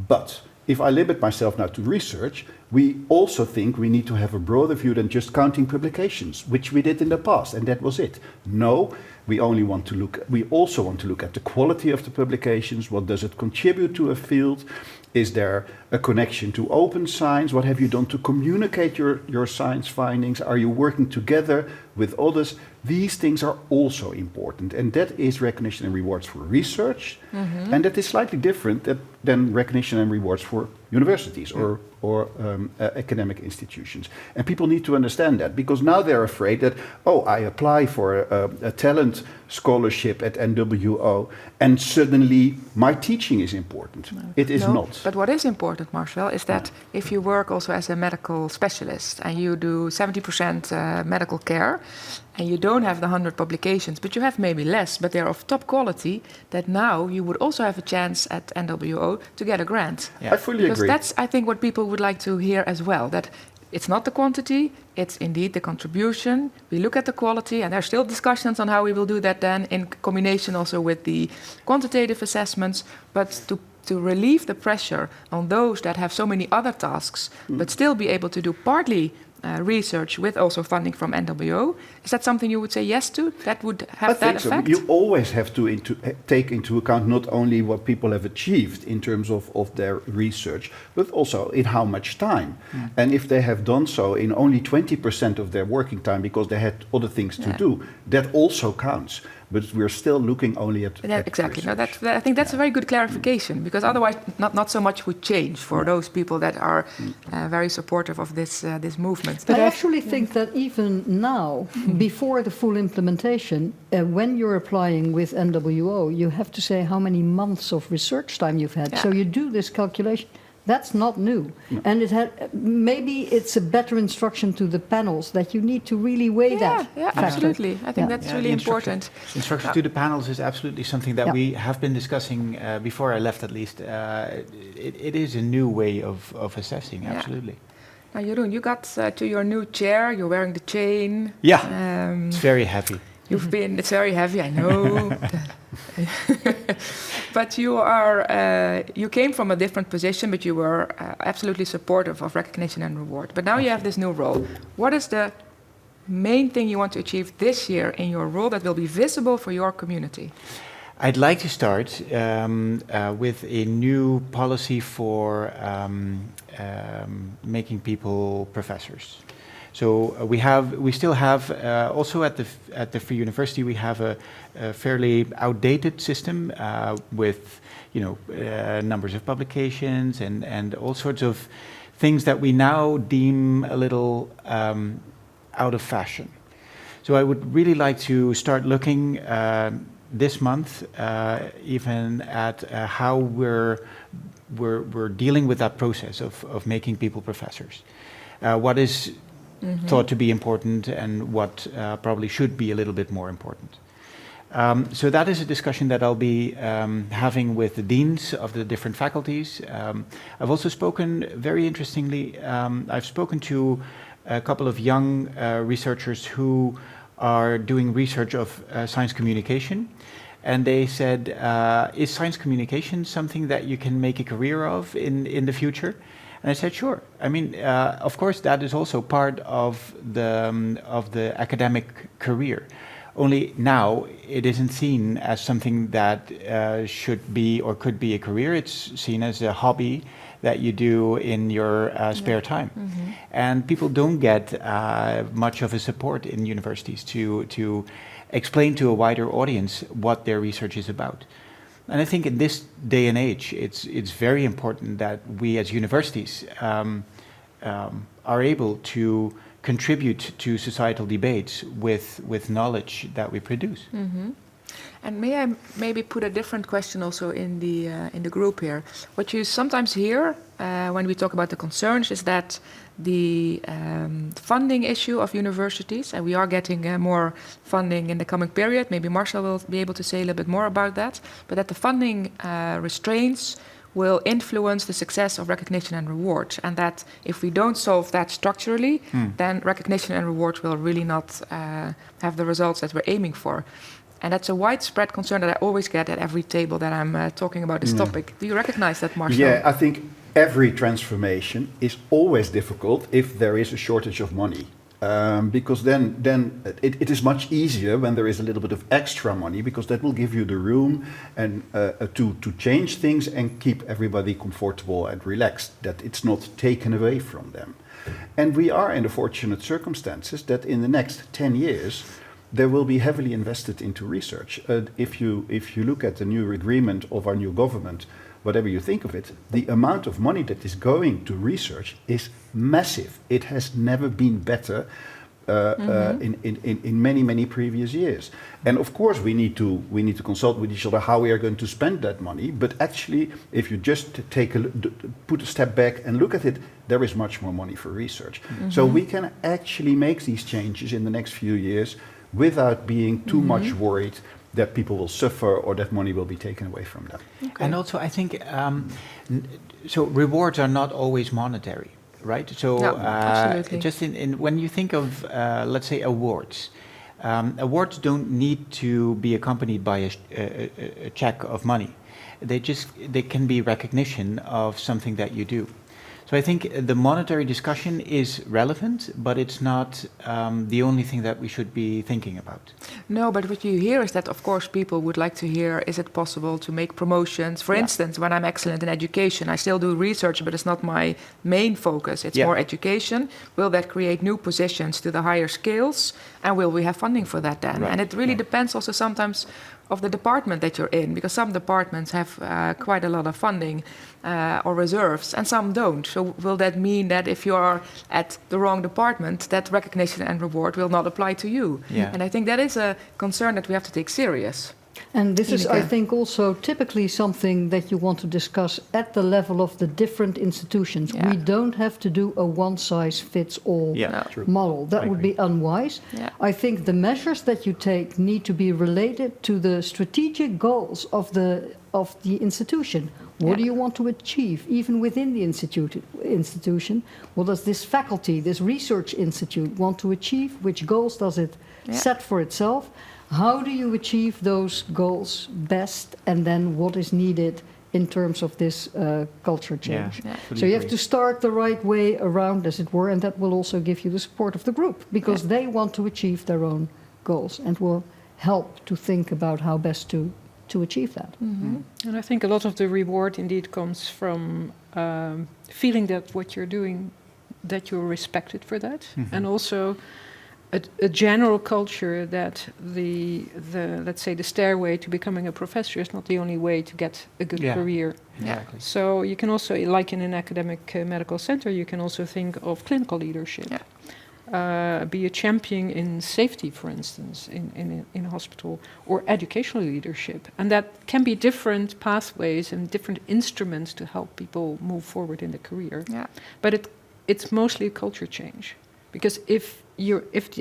But if I limit myself now to research, we also think we need to have a broader view than just counting publications, which we did in the past, and that was it. No, we also want to look at the quality of the publications. What does it contribute to a field? Is there a connection to open science? What have you done to communicate your science findings? Are you working together with others? These things are also important, and that is recognition and rewards for research, and that is slightly different than recognition and rewards for universities or academic institutions. And people need to understand that, because now they're afraid that, oh, I apply for a talent scholarship at NWO, and suddenly my teaching is important. It is not. But what is important, Marcel, is that if you work also as a medical specialist and you do 70% medical care, and you don't have the 100 publications, but you have maybe less, but they're of top quality, that now you would also have a chance at NWO to get a grant. Yeah. I fully because agree. That's, I think, what people would like to hear as well, that it's not the quantity, it's indeed the contribution. We look at the quality, and there are still discussions on how we will do that then in combination also with the quantitative assessments, but to relieve the pressure on those that have so many other tasks, but still be able to do partly research with also funding from NWO. Is that something you would say yes to? That would have that effect? You always have to take into account not only what people have achieved in terms of their research, but also in how much time. And if they have done so in only 20% of their working time because they had other things to do, that also counts. But we're still looking only at exactly. research. No, I think that's a very good clarification, because otherwise not so much would change for those people that are very supportive of this movement. But I actually think that even now, before the full implementation, when you're applying with NWO, you have to say how many months of research time you've had. Yeah. So you do this calculation. That's not new. And maybe it's a better instruction to the panels that you need to really weigh that. Yeah, absolutely. I think that's really important. Instruction to the panels is absolutely something that we have been discussing before I left, at least. It is a new way of assessing, absolutely. Now, Jeroen, you got to your new chair. You're wearing the chain. Yeah, it's very heavy. It's very heavy, I know. But you came from a different position, but you were absolutely supportive of recognition and reward. But now you have this new role. What is the main thing you want to achieve this year in your role that will be visible for your community? I'd like to start with a new policy for making people professors. So we still have also at the Free University we have a fairly outdated system with numbers of publications and all sorts of things that we now deem a little out of fashion. So I would really like to start looking this month even at how we're dealing with that process of making people professors. What is thought to be important and what probably should be a little bit more important. So that is a discussion that I'll be having with the deans of the different faculties. I've also spoken, very interestingly, I've spoken to a couple of young researchers who are doing research of science communication. And they said, is science communication something that you can make a career of in the future? And I said, sure. I mean, of course, that is also part of the academic career. Only now it isn't seen as something that should be or could be a career. It's seen as a hobby that you do in your spare time. And people don't get much of a support in universities to explain to a wider audience what their research is about. And I think in this day and age, it's very important that we as universities are able to contribute to societal debates with knowledge that we produce. And may I maybe put a different question also in the group here? What you sometimes hear when we talk about the concerns is that the funding issue of universities, and we are getting more funding in the coming period. Maybe Marcel will be able to say a little bit more about that. But that the funding restraints will influence the success of recognition and reward, and that if we don't solve that structurally, then recognition and reward will really not have the results that we're aiming for. And that's a widespread concern that I always get at every table that I'm talking about this topic. Do you recognize that, Marcel? Yeah, I think every transformation is always difficult if there is a shortage of money. Because then it is much easier when there is a little bit of extra money, because that will give you the room and to change things and keep everybody comfortable and relaxed, that it's not taken away from them. And we are in the fortunate circumstances that in the next 10 years, there will be heavily invested into research. If you look at the new agreement of our new government, whatever you think of it, the amount of money that is going to research is massive. It has never been better in many previous years. And of course, we need to consult with each other how we are going to spend that money. But actually, if you just put a step back and look at it, there is much more money for research. So we can actually make these changes in the next few years without being too much worried that people will suffer or that money will be taken away from them. Okay. And also, I think, so rewards are not always monetary, right? So absolutely. just when you think of, let's say, awards, awards don't need to be accompanied by a check of money. They can be recognition of something that you do. So I think the monetary discussion is relevant, but it's not the only thing that we should be thinking about. No, but what you hear is that, of course, people would like to hear, is it possible to make promotions? For instance, when I'm excellent in education, I still do research, but it's not my main focus. It's more education. Will that create new positions to the higher scales? And will we have funding for that then? Right. And it really depends also sometimes of the department that you're in, because some departments have quite a lot of funding or reserves, and some don't. So will that mean that if you are at the wrong department, that recognition and reward will not apply to you? Yeah. And I think that is a concern that we have to take serious. And this is, Ineke. I think, also typically something that you want to discuss at the level of the different institutions. Yeah. We don't have to do a one-size-fits-all model. That would be unwise. Yeah. I think the measures that you take need to be related to the strategic goals of the institution. What do you want to achieve, even within the institution? What does this faculty, this research institute want to achieve? Which goals does it set for itself? How do you achieve those goals best? And then what is needed in terms of this culture change? So you have to start the right way around, as it were, and that will also give you the support of the group, because they want to achieve their own goals and will help to think about how best to achieve that. And I think a lot of the reward indeed comes from feeling that what you're doing, that you're respected for that, and also a general culture that the let's say the stairway to becoming a professor is not the only way to get a good career. Exactly. So you can also, like in an academic medical center, you can also think of clinical leadership. Be a champion in safety, for instance, in a hospital, or educational leadership. And that can be different pathways and different instruments to help people move forward in their career. But it's mostly a culture change. Because if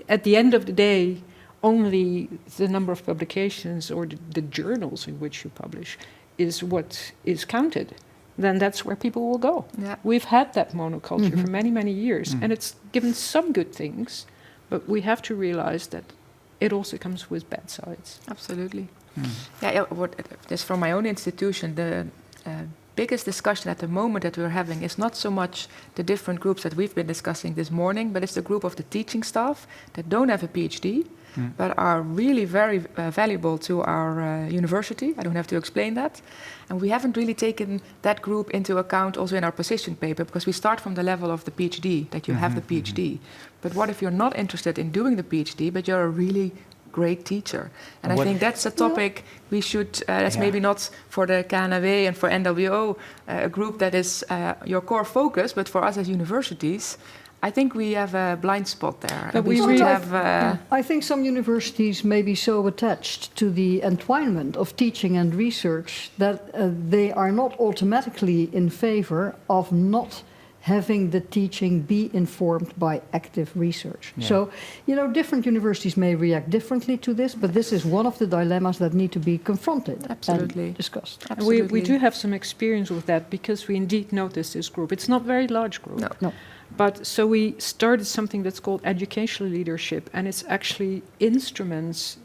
at the end of the day, only the number of publications or the journals in which you publish is what is counted, then that's where people will go. We've had that monoculture for many years, and it's given some good things, but we have to realize that it also comes with bad sides. Absolutely. Just from my own institution, the biggest discussion at the moment that we're having is not so much the different groups that we've been discussing this morning, but it's the group of the teaching staff that don't have a PhD, but are really very valuable to our university. I don't have to explain that. And we haven't really taken that group into account also in our position paper, because we start from the level of the PhD, that you have the PhD. But what if you're not interested in doing the PhD, but you're a really great teacher? And I think that's a topic we should, that's maybe not for the KNW and for NWO, a group that is your core focus, but for us as universities, I think we have a blind spot there. But we should have... I think some universities may be so attached to the entwinement of teaching and research that they are not automatically in favor of not having the teaching be informed by active research. Yeah. So, different universities may react differently to this, but this is one of the dilemmas that need to be confronted and discussed. And we do have some experience with that, because we indeed noticed this group. It's not a very large group. No. But so we started something that's called educational leadership, and it's actually instruments,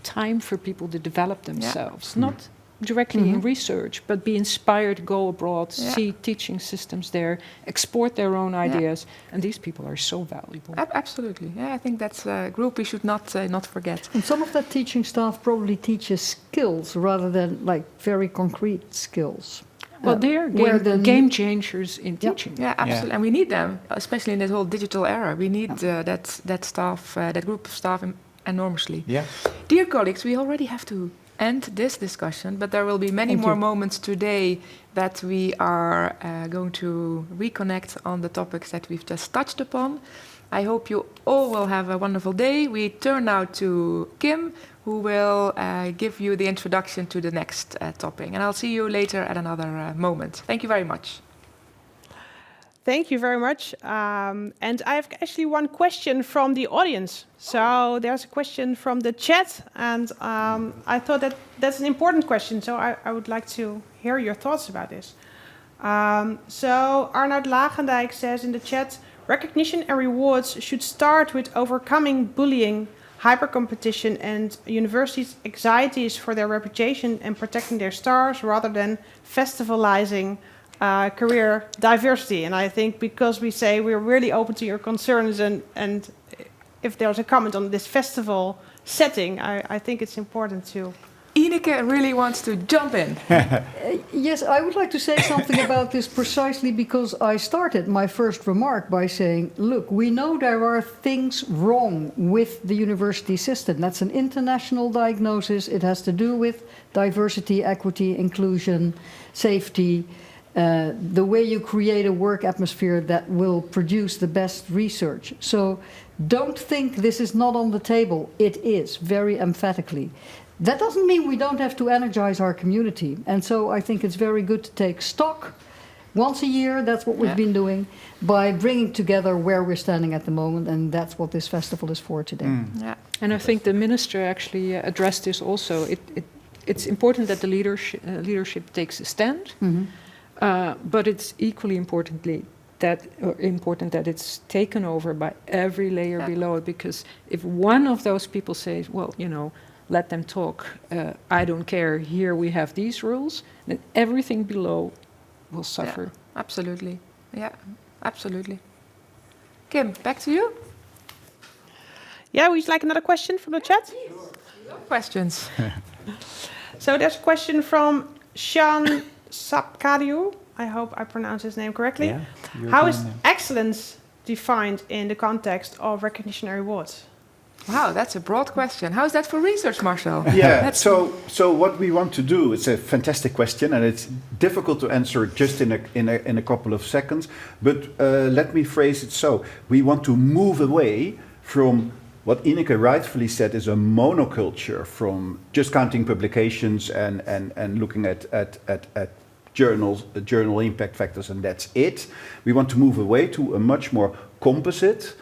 time for people to develop themselves, not directly in research, but be inspired, go abroad, see teaching systems there, export their own ideas, and these people are so valuable. Absolutely. Yeah, I think that's a group we should not forget. And some of that teaching staff probably teaches skills rather than like very concrete skills. Well, they are game changers in teaching. Yeah, absolutely. And we need them, especially in this whole digital era. We need that staff, that group of staff enormously. Yeah. Dear colleagues, we already have to end this discussion, but there will be many more moments today that we are going to reconnect on the topics that we've just touched upon. I hope you all will have a wonderful day. We turn now to Kim, who will give you the introduction to the next topic. And I'll see you later at another moment. Thank you very much. Thank you very much. And I have actually one question from the audience. So there's a question from the chat, and I thought that's an important question. So I would like to hear your thoughts about this. So Arnoud Lagendijk says in the chat, recognition and rewards should start with overcoming bullying, hypercompetition, and universities' anxieties for their reputation and protecting their stars, rather than festivalizing career diversity. And I think because we say we're really open to your concerns, and if there's a comment on this festival setting, I think it's important to... Ineke really wants to jump in. Yes, I would like to say something about this precisely because I started my first remark by saying, look, we know there are things wrong with the university system. That's an international diagnosis. It has to do with diversity, equity, inclusion, safety, the way you create a work atmosphere that will produce the best research. So don't think this is not on the table. It is, very emphatically. That doesn't mean we don't have to energize our community. And so I think it's very good to take stock once a year, that's what we've been doing, by bringing together where we're standing at the moment, and that's what this festival is for today. Yeah. And I think the minister actually addressed this also. It's important that the leadership takes a stand, but it's equally important that it's taken over by every layer below it, because if one of those people says, well, let them talk, I don't care, here we have these rules, then everything below will suffer. Yeah, absolutely. Yeah, absolutely. Kim, back to you. Yeah, would you like another question from the chat? Questions. So there's a question from Sean Sapkariu. I hope I pronounced his name correctly. Yeah, how is excellence defined in the context of recognition and rewards? Wow, that's a broad question. How is that for research, Marcel? Yeah, so what we want to do, it's a fantastic question, and it's difficult to answer just in a couple of seconds, but let me phrase it so. We want to move away from what Ineke rightfully said is a monoculture, from just counting publications and looking at journals, journal impact factors, and that's it. We want to move away to a much more composite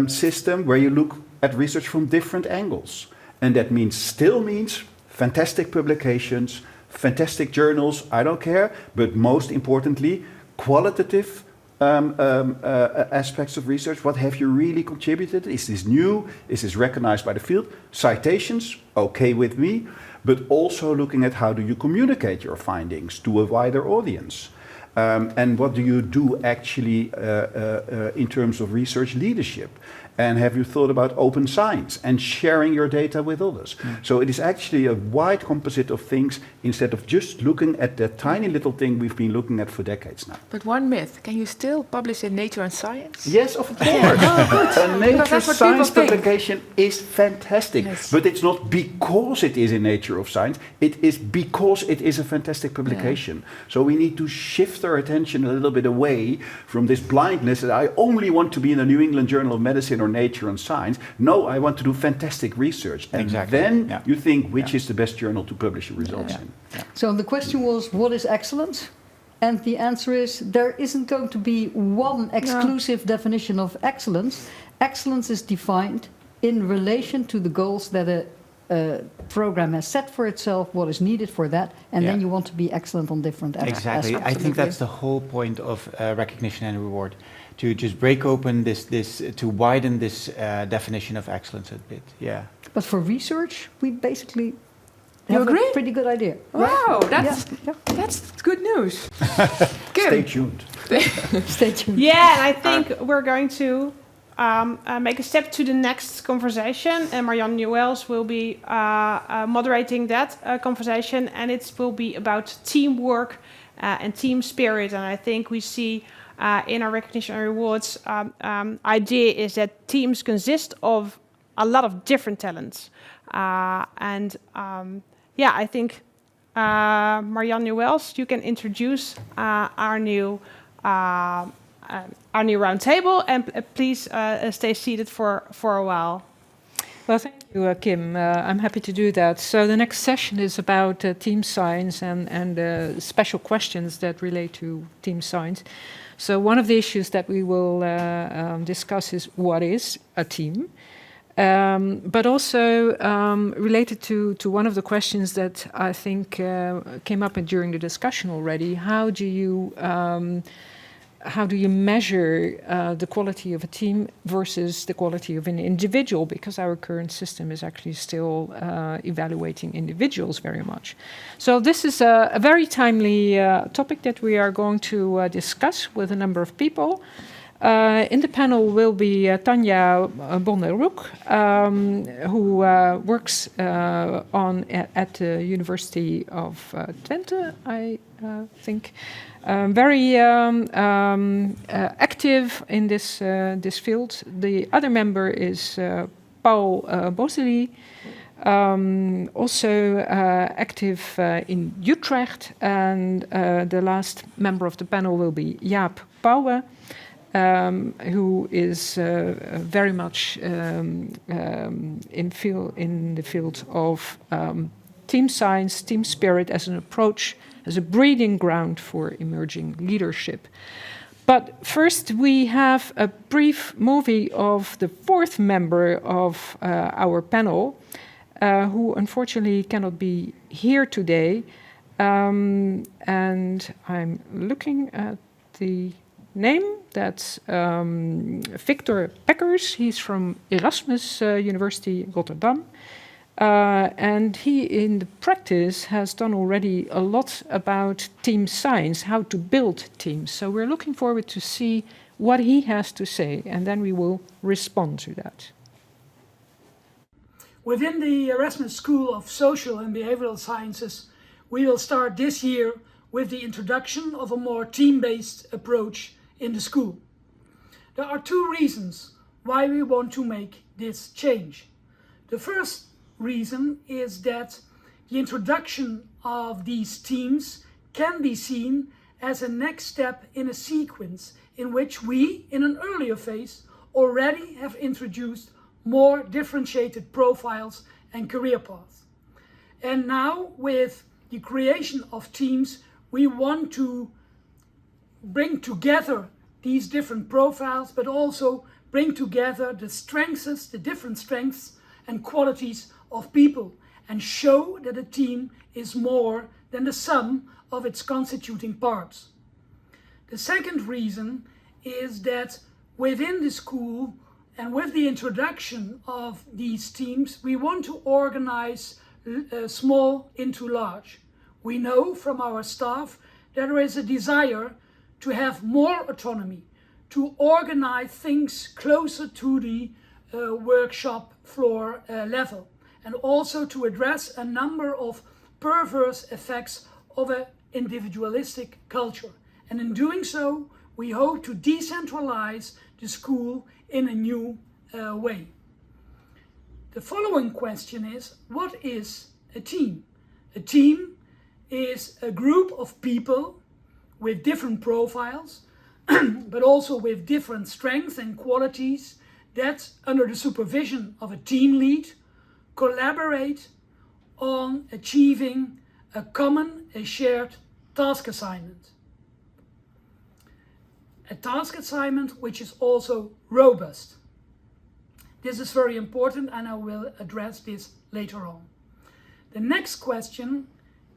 system where you look at research from different angles. And that still means fantastic publications, fantastic journals, I don't care, but most importantly, qualitative aspects of research. What have you really contributed? Is this new? Is this recognized by the field? Citations, okay with me. but also looking at how do you communicate your findings to a wider audience. And what do you do actually in terms of research leadership? And have you thought about open science and sharing your data with others? So it is actually a wide composite of things instead of just looking at that tiny little thing we've been looking at for decades now. But one myth, can you still publish in Nature and Science? Yes, of course. A Nature Science publication is fantastic. Yes. But it's not because it is in Nature of Science, it is because it is a fantastic publication. So we need to shift our attention a little bit away from this blindness that I only want to be in the New England Journal of Medicine or Nature and Science. No, I want to do fantastic research. And then you think which is the best journal to publish your results in. So the question was, what is excellence? And the answer is, there isn't going to be one exclusive definition of excellence. Excellence is defined in relation to the goals that a program has set for itself, what is needed for that, and then you want to be excellent on different aspects. Exactly. I think that's the whole point of recognition and reward, to just break open to widen this definition of excellence a bit. Yeah. But for research, we basically You have agree? a pretty good idea. Wow, right? that's good news. Stay tuned. Stay tuned. Yeah, and I think we're going to make a step to the next conversation, and Rianne Letschert will be moderating that conversation, and it will be about teamwork and team spirit. And I think we see in our recognition and rewards idea is that teams consist of a lot of different talents, I think Rianne Letschert, you can introduce our new roundtable, and please stay seated for a while. Well, thank you, Kim. I'm happy to do that. So the next session is about team science and special questions that relate to team science. So one of the issues that we will discuss is what is a team? But also related to one of the questions that I think came up during the discussion already, how do you measure the quality of a team versus the quality of an individual? Because our current system is actually still evaluating individuals very much. So this is a very timely topic that we are going to discuss with a number of people. In the panel will be Tanja Bonner-Roek, who works at the University of Twente, I think. Very active in this field. The other member is Paul Bosely, also active in Utrecht. And the last member of the panel will be Jaap Pauwe, who is very much in the field of team science, team spirit as an approach, as a breeding ground for emerging leadership. But first we have a brief movie of the fourth member of our panel, who unfortunately cannot be here today. And I'm looking at the name. That's Victor Peckers. He's from Erasmus University Rotterdam. And he, in the practice, has done already a lot about team science, how to build teams. So we're looking forward to see what he has to say, and then we will respond to that. Within the Erasmus School of Social and Behavioral Sciences, we will start this year with the introduction of a more team-based approach in the school. There are two reasons why we want to make this change. The first reason is that the introduction of these teams can be seen as a next step in a sequence in which we, in an earlier phase, already have introduced more differentiated profiles and career paths. And now, with the creation of teams, we want to bring together these different profiles, but also bring together the strengths, the different strengths and qualities of people, and show that a team is more than the sum of its constituting parts. The second reason is that within the school and with the introduction of these teams, we want to organize small into large. We know from our staff that there is a desire to have more autonomy, to organize things closer to the workshop floor level, and also to address a number of perverse effects of an individualistic culture. And in doing so, we hope to decentralize the school in a new way. The following question is, what is a team? A team is a group of people with different profiles, but also with different strengths and qualities that, under the supervision of a team lead, collaborate on achieving a common, a shared task assignment. A task assignment which is also robust. This is very important, and I will address this later on. The next question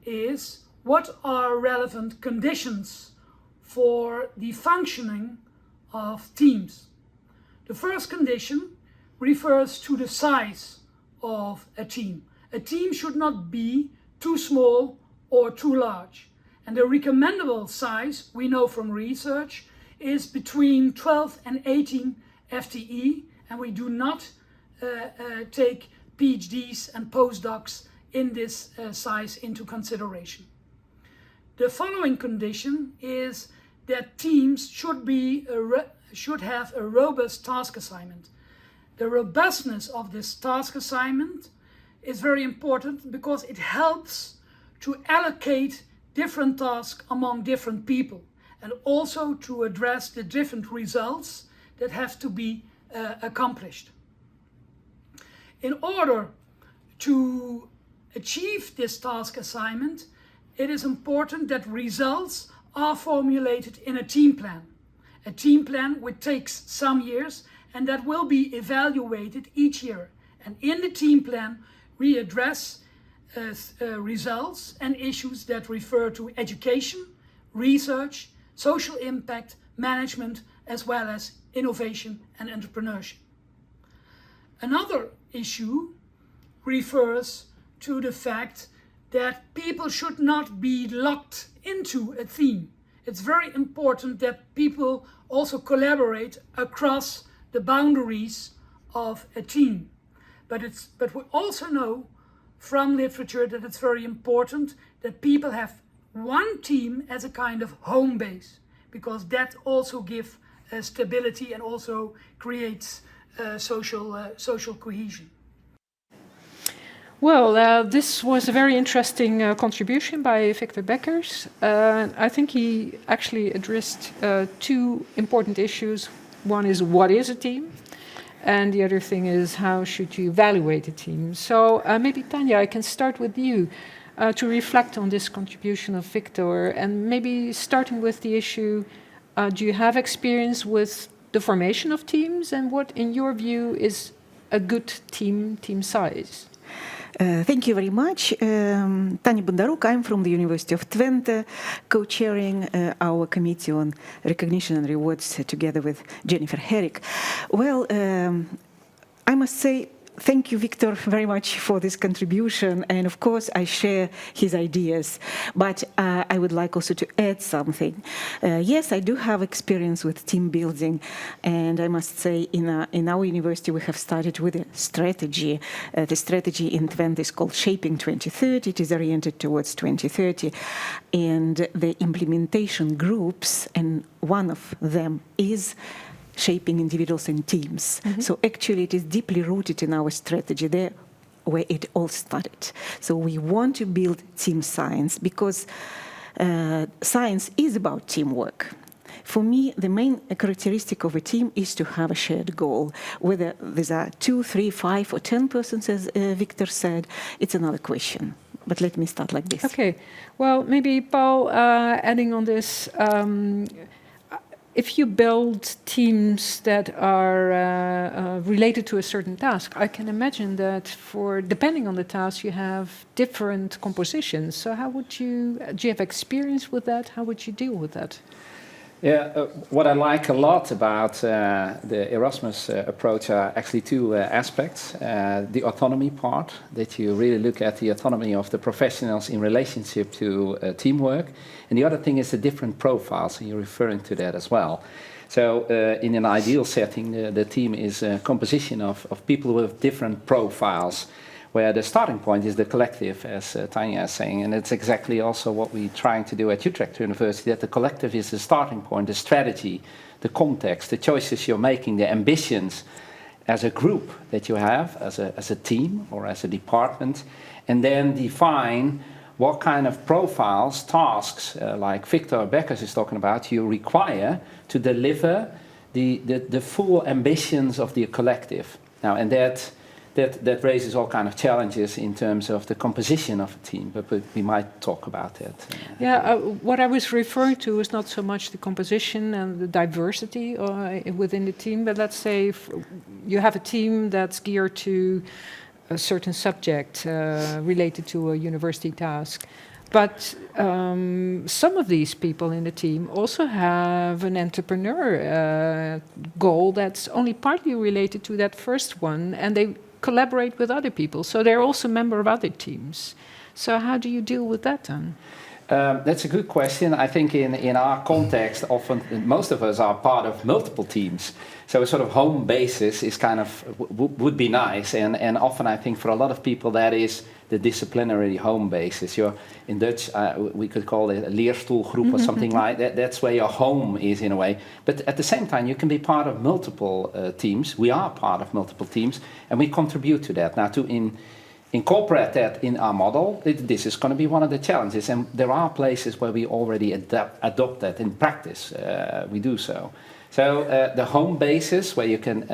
is, what are relevant conditions for the functioning of teams? The first condition refers to the size of a team. A team should not be too small or too large. And the recommendable size, we know from research, is between 12 and 18 FTE, and we do not take PhDs and postdocs in this size into consideration. The following condition is that teams should have a robust task assignment. The robustness of this task assignment is very important because it helps to allocate different tasks among different people, and also to address the different results that have to be accomplished. In order to achieve this task assignment, it is important that results are formulated in a team plan. A team plan which takes some years and that will be evaluated each year. And in the team plan, we address results and issues that refer to education, research, social impact, management, as well as innovation and entrepreneurship. Another issue refers to the fact that people should not be locked into a theme. It's very important that people also collaborate across the boundaries of a team. But we also know from literature that it's very important that people have one team as a kind of home base, because that also gives stability and also creates social cohesion. Well, this was a very interesting contribution by Victor Peckers. I think he actually addressed two important issues. One is, what is a team? And the other thing is, how should you evaluate a team? So maybe, Tanja, I can start with you to reflect on this contribution of Victor, and maybe starting with the issue, do you have experience with the formation of teams, and what, in your view, is a good team size? Thank you very much. Tanja Bondaruk, I'm from the University of Twente, co-chairing our committee on recognition and rewards together with Jennifer Herrick. Well, I must say, thank you, Victor, very much for this contribution. And of course, I share his ideas. But I would like also to add something. Yes, I do have experience with team building. And I must say, in our university, we have started with a strategy. The strategy in Twente is called Shaping 2030. It is oriented towards 2030. And the implementation groups, and one of them is shaping individuals and teams. Mm-hmm. So actually it is deeply rooted in our strategy there where it all started. So we want to build team science because science is about teamwork. For me, the main characteristic of a team is to have a shared goal. Whether these are 2, 3, 5 or 10 persons, as Victor said, it's another question. But let me start like this. Okay. Well, maybe Paul, adding on this, if you build teams that are related to a certain task, I can imagine that depending on the task, you have different compositions. So how would do you have experience with that? How would you deal with that? Yeah, what I like a lot about the Erasmus approach are actually two aspects. The autonomy part, that you really look at the autonomy of the professionals in relationship to teamwork. And the other thing is the different profiles, and you're referring to that as well. So in an ideal setting, the team is a composition of people with different profiles, where the starting point is the collective, as Tanya is saying, and it's exactly also what we're trying to do at Utrecht University, that the collective is the starting point, the strategy, the context, the choices you're making, the ambitions as a group that you have, as a team or as a department, and then define what kind of profiles, tasks, like Victor Peckers is talking about, you require to deliver the full ambitions of the collective. Now, and that raises all kind of challenges in terms of the composition of a team, but we might talk about that. What I was referring to is not so much the composition and the diversity within the team, but let's say you have a team that's geared to a certain subject related to a university task. But some of these people in the team also have an entrepreneur goal that's only partly related to that first one, and they collaborate with other people. So they're also a member of other teams. So how do you deal with that then? That's a good question. I think in our context, often most of us are part of multiple teams. So a sort of home basis is kind of would be nice, and often I think for a lot of people that is the disciplinary home basis. You're in Dutch we could call it a leerstoelgroep or something like that. That's where your home is in a way. But at the same time, you can be part of multiple teams. We are part of multiple teams, and we contribute to that. Now, to incorporate that in our model, this is going to be one of the challenges, and there are places where we already adopt that in practice. We do so. So the home basis, where you can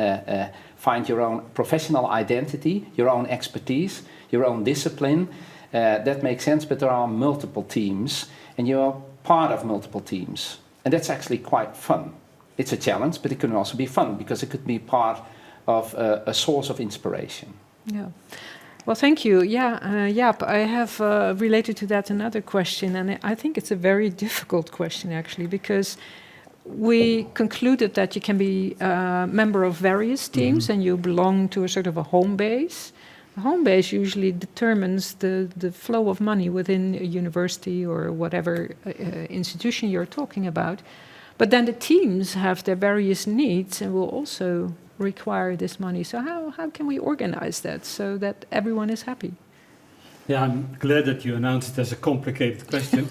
find your own professional identity, your own expertise, your own discipline, that makes sense, but there are multiple teams, and you're part of multiple teams, and that's actually quite fun. It's a challenge, but it can also be fun, because it could be part of a source of inspiration. Yeah. Well, thank you. Jaap, I have related to that another question, and I think it's a very difficult question, actually, because we concluded that you can be a member of various teams and you belong to a sort of a home base. The home base usually determines the flow of money within a university or whatever institution you're talking about. But then the teams have their various needs and will also require this money. So how can we organize that so that everyone is happy? Yeah, I'm glad that you announced it as a complicated question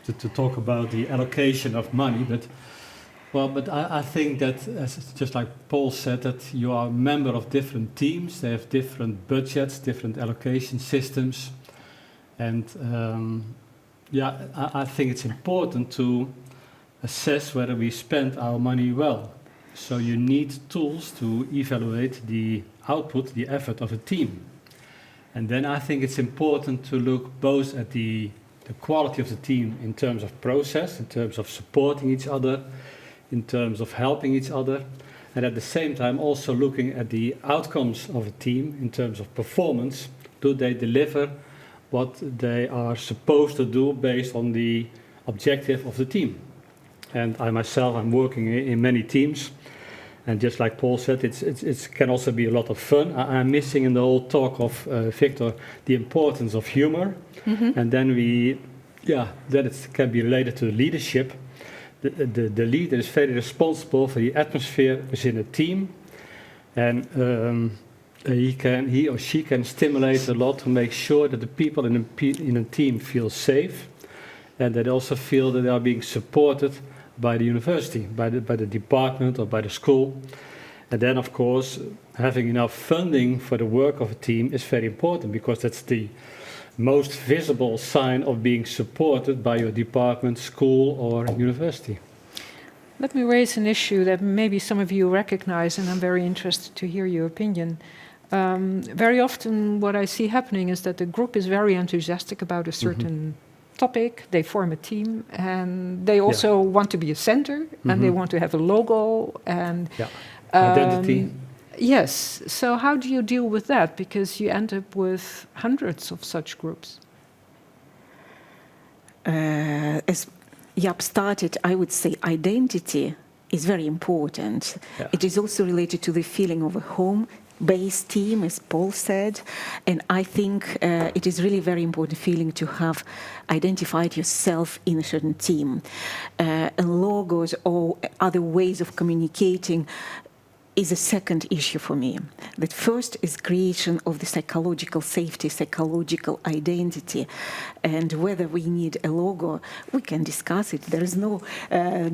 to talk about the allocation of money. But I think that, just like Paul said, that you are a member of different teams. They have different budgets, different allocation systems. And I think it's important to assess whether we spend our money well. So you need tools to evaluate the output, the effort of a team. And then I think it's important to look both at the quality of the team in terms of process, in terms of supporting each other, in terms of helping each other, and at the same time also looking at the outcomes of a team in terms of performance. Do they deliver what they are supposed to do based on the objective of the team? And I myself, I'm working in many teams. And just like Paul said, it can also be a lot of fun. I'm missing in the whole talk of Victor the importance of humor. And then that it can be related to leadership. The leader is very responsible for the atmosphere within a team. And he or she can stimulate a lot to make sure that the people in a team feel safe. And that they also feel that they are being supported by the university, by the department or by the school. And then, of course, having enough funding for the work of a team is very important, because that's the most visible sign of being supported by your department, school or university. Let me raise an issue that maybe some of you recognize, and I'm very interested to hear your opinion. Very often what I see happening is that the group is very enthusiastic about a certain topic, they form a team, and they also want to be a center, and they want to have a logo and identity. Yes. So how do you deal with that? Because you end up with hundreds of such groups. Jaap started, I would say identity is very important. Yeah. It is also related to the feeling of a home-based team, as Paul said. And I think it is really very important feeling to have identified yourself in a certain team. And logos or other ways of communicating is a second issue for me. The first is creation of the psychological safety, psychological identity, and whether we need a logo, we can discuss it. There is no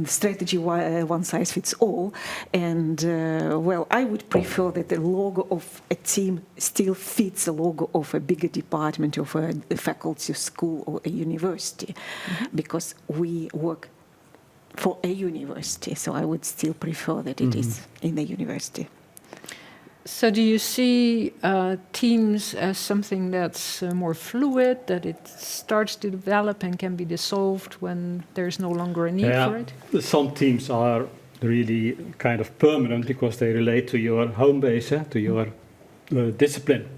strategy one size fits all, and well, I would prefer that the logo of a team still fits the logo of a bigger department, of a faculty, school, or a university, because we work for a university, so I would still prefer that it is in the university. So do you see teams as something that's more fluid, that it starts to develop and can be dissolved when there's no longer a need for it? Some teams are really kind of permanent because they relate to your home base, to your discipline.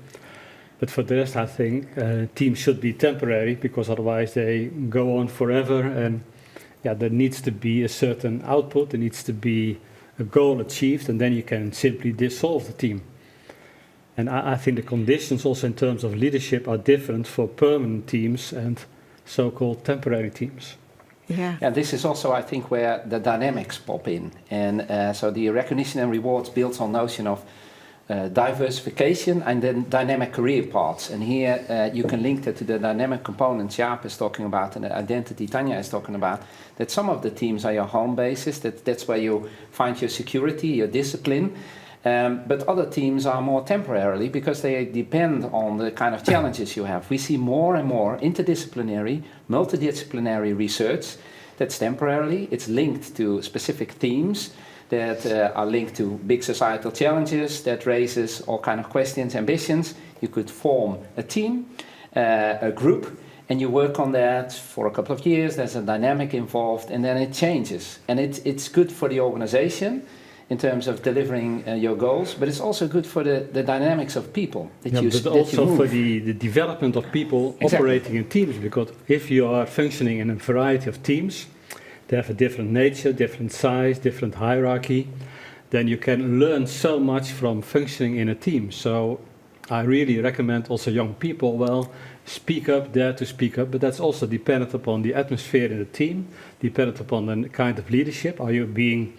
But for the rest, I think teams should be temporary because otherwise they go on forever, and there needs to be a certain output, there needs to be a goal achieved, and then you can simply dissolve the team. And I think the conditions also in terms of leadership are different for permanent teams and so-called temporary teams. Yeah. And this is also, I think, where the dynamics pop in. And so the recognition and rewards builds on notion of diversification and then dynamic career paths. And here you can link that to the dynamic components Jaap is talking about and the identity Tanja is talking about, that some of the teams are your home bases, that's where you find your security, your discipline. But other teams are more temporarily because they depend on the kind of challenges you have. We see more and more interdisciplinary, multidisciplinary research that's temporarily, it's linked to specific themes that are linked to big societal challenges, that raises all kind of questions, ambitions. You could form a team, a group, and you work on that for a couple of years, there's a dynamic involved, and then it changes. And it's good for the organization in terms of delivering your goals, but it's also good for the dynamics of people. But also for the development of people operating in teams, because if you are functioning in a variety of teams, they have a different nature, different size, different hierarchy, then you can learn so much from functioning in a team. So I really recommend also young people, speak up, dare to speak up, but that's also dependent upon the atmosphere in the team, dependent upon the kind of leadership. Are you being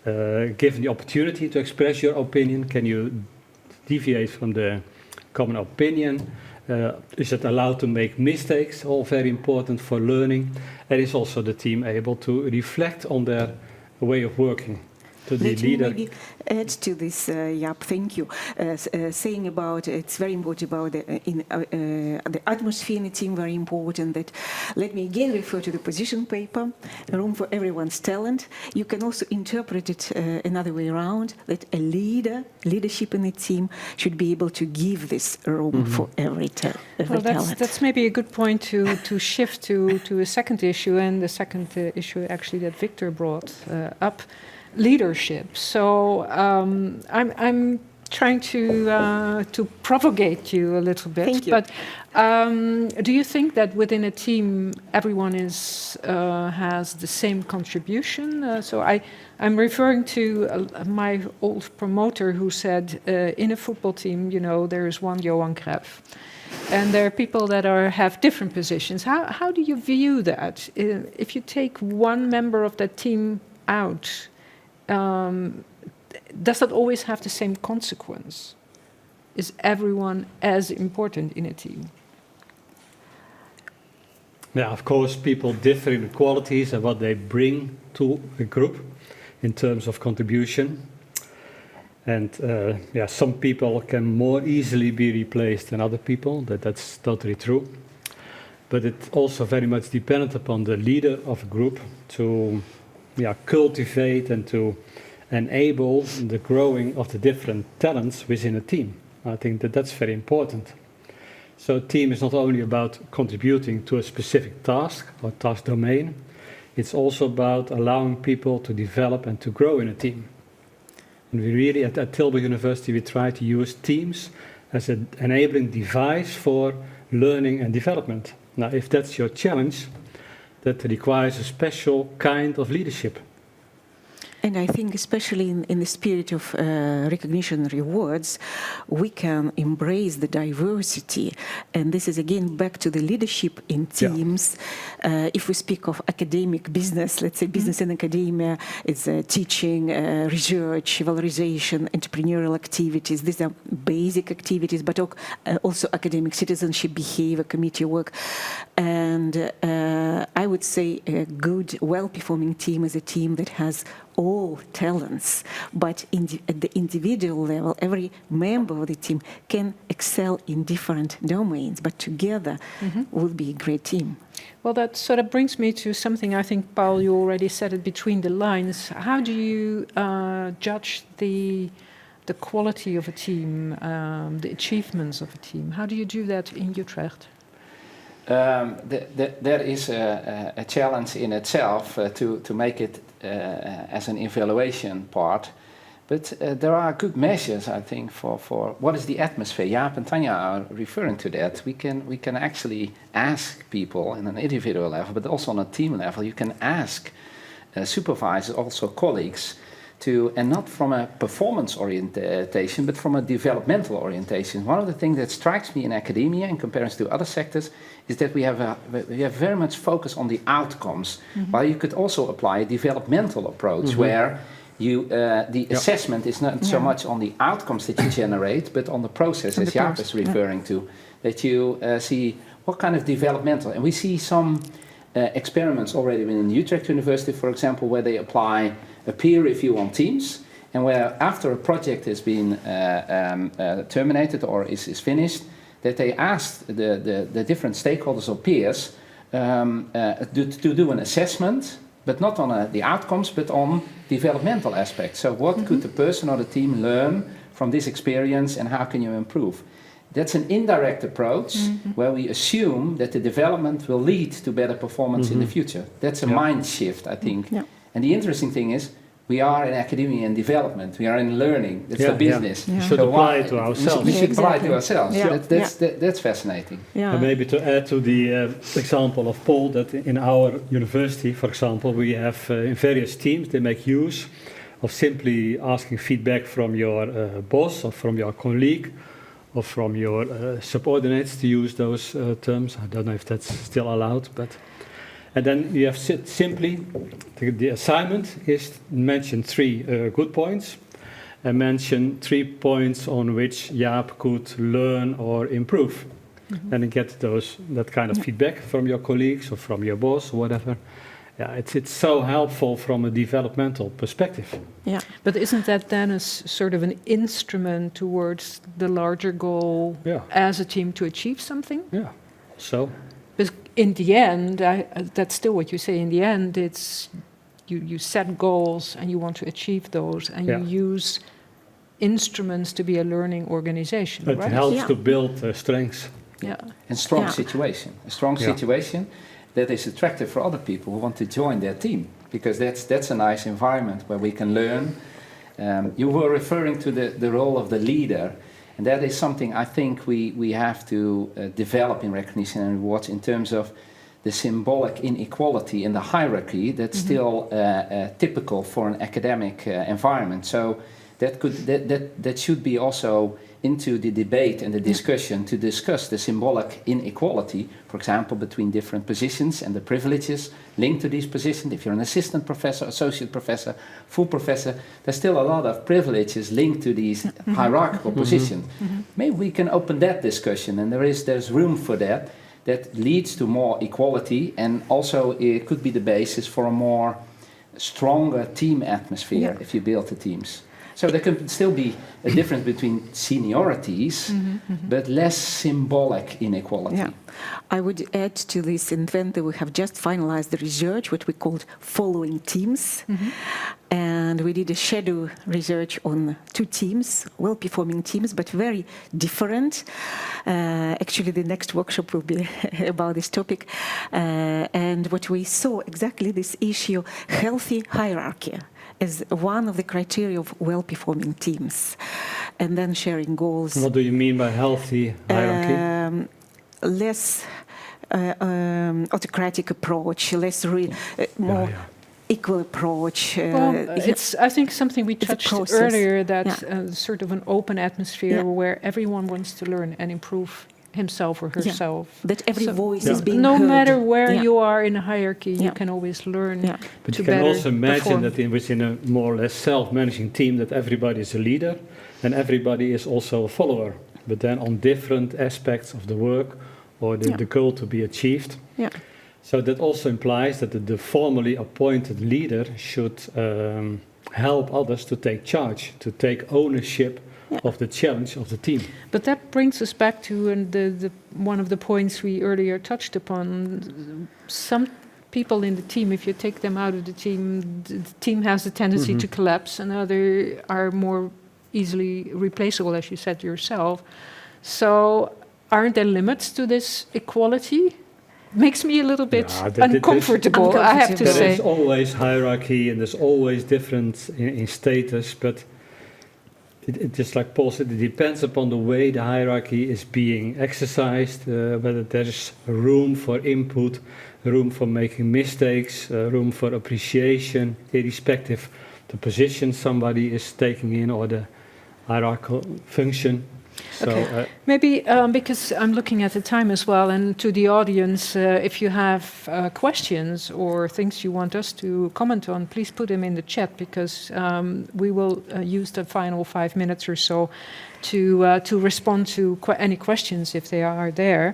given the opportunity to express your opinion? Can you deviate from the common opinion? Is it allowed to make mistakes? All very important for learning. And is also the team able to reflect on their way of working? To the leader. Maybe add to this, Jaap, thank you. Saying about it's very important about the atmosphere in the team, very important. That let me again refer to the position paper, room for everyone's talent. You can also interpret it another way around, that a leadership in the team should be able to give this room for every talent. That's maybe a good point to shift to a second issue, and the second issue actually that Victor brought up. Leadership. So I'm trying to provocate you a little bit. Thank you. But do you think that within a team everyone has the same contribution? So I'm referring to my old promoter who said in a football team, there is one Johan Cruyff. And there are people that have different positions. How do you view that? If you take one member of that team out, does that always have the same consequence? Is everyone as important in a team? Yeah, of course, people differ in the qualities and what they bring to a group in terms of contribution. And some people can more easily be replaced than other people. That's totally true. But it's also very much dependent upon the leader of a group to cultivate and to enable the growing of the different talents within a team. I think that's very important. So a team is not only about contributing to a specific task or task domain, it's also about allowing people to develop and to grow in a team. And we really, at Tilburg University, we try to use teams as an enabling device for learning and development. Now, if that's your challenge, that requires a special kind of leadership. And I think especially in the spirit of recognition and rewards, we can embrace the diversity. And this is again back to the leadership in teams. If we speak of academic business, let's say business and academia, it's teaching, research, valorization, entrepreneurial activities. These are basic activities, but also academic citizenship, behavior, committee work. And I would say a good, well-performing team is a team that has all talents, but at the individual level, every member of the team can excel in different domains, but together will be a great team. Well, that sort of brings me to something I think, Paul, you already said it between the lines. How do you judge the quality of a team, the achievements of a team? How do you do that in Utrecht? There is a challenge in itself to make it as an evaluation part, but there are good measures, I think, for what is the atmosphere. Jaap and Tanja are referring to that. We can actually ask people in an individual level, but also on a team level. You can ask supervisors, also colleagues, and not from a performance orientation, but from a developmental orientation. One of the things that strikes me in academia in comparison to other sectors is that we have very much focus on the outcomes, while you could also apply a developmental approach where the assessment is not so much on the outcomes that you generate, but on the process, as Jaap is referring to, that you see what kind of developmental, and we see some experiments already in Utrecht University, for example, where they apply a peer review on teams, and where after a project has been terminated or is finished, that they asked the different stakeholders or peers to do an assessment, but not on the outcomes, but on developmental aspects. So what could the person or the team learn from this experience, and how can you improve? That's an indirect approach where we assume that the development will lead to better performance in the future. That's a mind shift, I think. And the interesting thing is, we are in academia and development. We are in learning. That's the business. We should apply it to ourselves. We should apply it to ourselves. That's fascinating. And maybe to add to the example of Paul, that in our university, for example, we have in various teams, they make use of simply asking feedback from your boss or from your colleague or from your subordinates, to use those terms. I don't know if that's still allowed, but... And then you have simply, the assignment is mention 3 good points and mention 3 points on which Jaap could learn or improve. And then get that kind of feedback from your colleagues or from your boss or whatever. Yeah, it's so helpful from a developmental perspective. Yeah, but isn't that then a sort of an instrument towards the larger goal as a team to achieve something? Yeah, so... But in the end, that's still what you say. In the end, it's you set goals and you want to achieve those, and you use instruments to be a learning organization. It helps to build strengths. Yeah, and strong situation. A strong situation that is attractive for other people who want to join their team, because that's a nice environment where we can learn. You were referring to the role of the leader. And that is something I think we have to develop in recognition and rewards in terms of the symbolic inequality in the hierarchy that's still typical for an academic environment. So that should be also into the debate and the discussion to discuss the symbolic inequality, for example, between different positions and the privileges linked to these positions. If you're an assistant professor, associate professor, full professor, there's still a lot of privileges linked to these hierarchical positions. Maybe we can open that discussion, and there's room for that leads to more equality, and also it could be the basis for a more stronger team atmosphere if you build the teams. So there can still be a difference between seniorities, but less symbolic inequality. Yeah. I would add to this, in Twente we have just finalized the research, what we called following teams. And we did a shadow research on 2 teams, well-performing teams, but very different. Actually, the next workshop will be about this topic. And what we saw, exactly this issue, healthy hierarchy, as one of the criteria of well-performing teams, and then sharing goals. What do you mean by healthy hierarchy? Less autocratic approach, less more equal approach. It's, I think, something we touched earlier, that sort of an open atmosphere where everyone wants to learn and improve himself or herself. That every voice is being heard. No matter where you are in a hierarchy, you can always learn to But you better can also imagine perform. that within a more or less self-managing team, that everybody is a leader and everybody is also a follower, but then on different aspects of the work or the goal to be achieved. Yeah. So that also implies that the formally appointed leader should help others to take charge, to take ownership of the challenge of the team. But that brings us back to the one of the points we earlier touched upon. Some people in the team, if you take them out of the team has a tendency to collapse, and others are more easily replaceable, as you said yourself. So aren't there limits to this equality? Makes me a little bit uncomfortable, I have to say. There's always hierarchy and there's always difference in status, but it just like Paul said, it depends upon the way the hierarchy is being exercised, whether there's room for input, room for making mistakes, room for appreciation, irrespective the position somebody is taking in or the hierarchical function. So, maybe because I'm looking at the time as well, and to the audience, if you have questions or things you want us to comment on, please put them in the chat, because we will use the final 5 minutes or so to respond to any questions if they are there.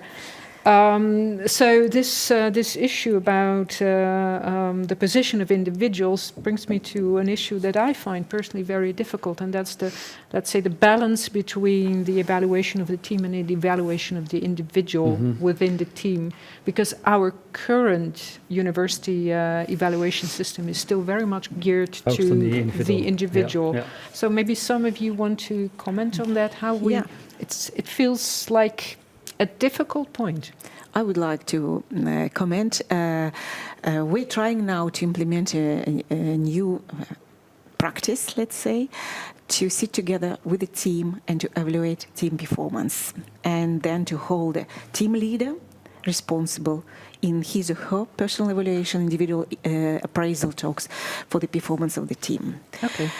So this issue about the position of individuals brings me to an issue that I find personally very difficult, and that's the balance between the evaluation of the team and the evaluation of the individual within the team, because our current university evaluation system is still very much geared to the individual. So maybe some of you want to comment on that, how it feels like a difficult point. I would like to comment. We're trying now to implement a new practice, let's say, to sit together with the team and to evaluate team performance, and then to hold a team leader responsible in his or her personal evaluation, individual appraisal talks for the performance of the team. Okay.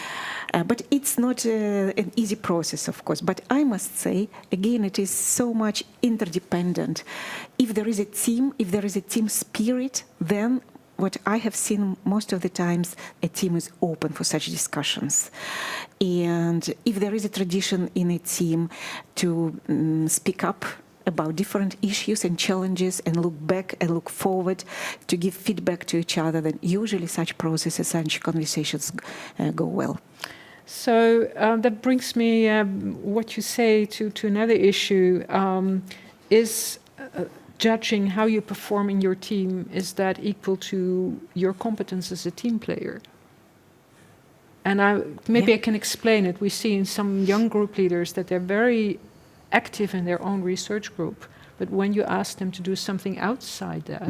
But it's not an easy process, of course. But I must say, again, it is so much interdependent. If there is a team, if there is a team spirit, then what I have seen most of the times, a team is open for such discussions. And if there is a tradition in a team to speak up about different issues and challenges and look back and look forward, to give feedback to each other, then usually such processes, such conversations go well. So that brings me, what you say, to another issue. Is judging how you perform in your team, is that equal to your competence as a team player? And maybe I can explain it. We see in some young group leaders that they're very active in their own research group, but when you ask them to do something outside that,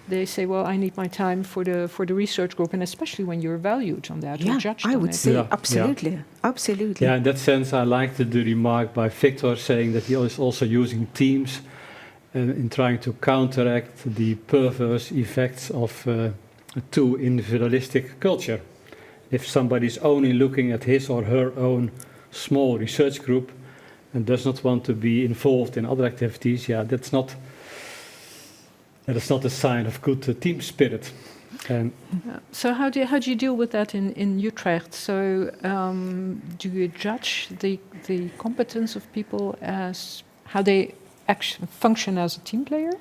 they say, well, I need my time for the research group, and especially when you're valued on that or judged on it. I would say absolutely. Absolutely. Yeah, in that sense, I liked the remark by Victor saying that he is also using teams in trying to counteract the perverse effects of a too individualistic culture. If somebody's only looking at his or her own small research group and does not want to be involved in other activities, that's not a sign of good team spirit. So how do you deal with that in Utrecht? So do you judge the competence of people as how they function as a team player?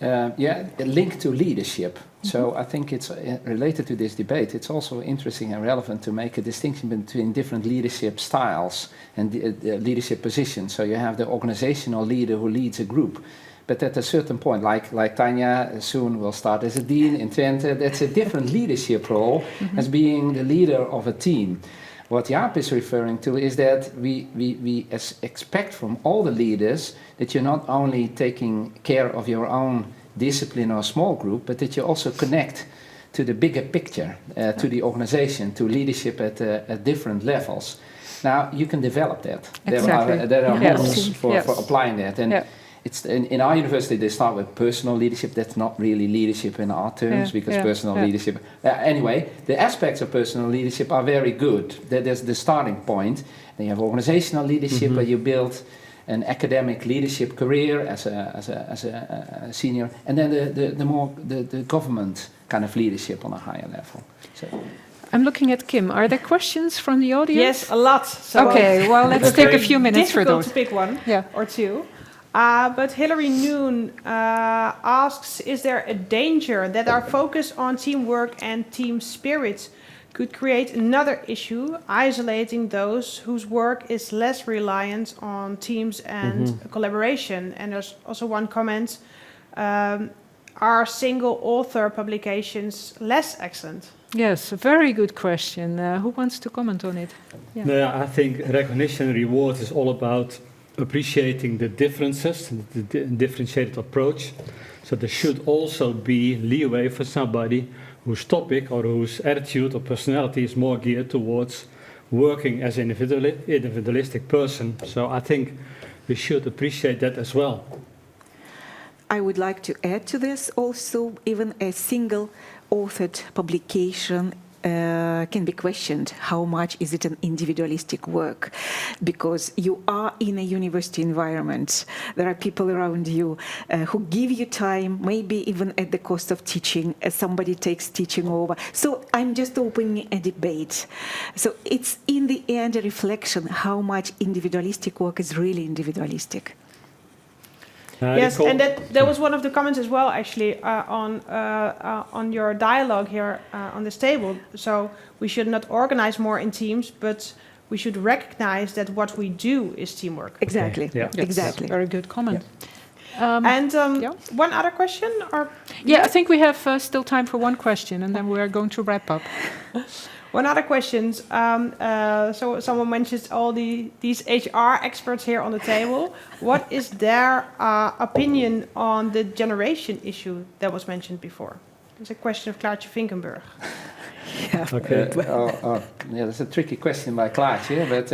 Linked to leadership. So I think it's related to this debate. It's also interesting and relevant to make a distinction between different leadership styles and leadership positions. So you have the organizational leader who leads a group. But at a certain point, like Tanya soon will start as a dean in Twente, that's a different leadership role as being the leader of a team. What Jaap is referring to is that we expect from all the leaders that you're not only taking care of your own discipline or small group, but that you also connect to the bigger picture, to the organization, to leadership at different levels. Now, you can develop that. Exactly. There are models for applying that. And it's in our university they start with personal leadership. That's not really leadership in our terms, because personal leadership. Anyway, the aspects of personal leadership are very good. There's the starting point. Then you have organizational leadership, where you build an academic leadership career as a senior, and then the government kind of leadership on a higher level. So. I'm looking at Kim. Are there questions from the audience? Yes, a lot. So okay, well, let's take a few minutes for those. Difficult to pick one or two. But Hilary Noon asks, is there a danger that our focus on teamwork and team spirit could create another issue, isolating those whose work is less reliant on teams and collaboration? And there's also one comment, are single author publications less excellent? Yes, a very good question. Who wants to comment on it? I think recognition and reward is all about appreciating the differences, the differentiated approach. So there should also be leeway for somebody whose topic or whose attitude or personality is more geared towards working as an individualistic person. So I think we should appreciate that as well. I would like to add to this also, even a single authored publication can be questioned. How much is it an individualistic work? Because you are in a university environment. There are people around you who give you time, maybe even at the cost of teaching, as somebody takes teaching over. So I'm just opening a debate. So it's in the end a reflection how much individualistic work is really individualistic. Yes, and that was one of the comments as well, actually, on your dialogue here on this table. So we should not organize more in teams, but we should recognize that what we do is teamwork. Exactly. Okay. Yeah. Exactly. Very good comment. Yeah. One other question? Or I think we have still time for one question, and then we are going to wrap up. One other question. So someone mentions all these HR experts here on the table. What is their opinion on the generation issue that was mentioned before? It's a question of Klaartje Vinkenburg. Okay. That's a tricky question by Klaartje, but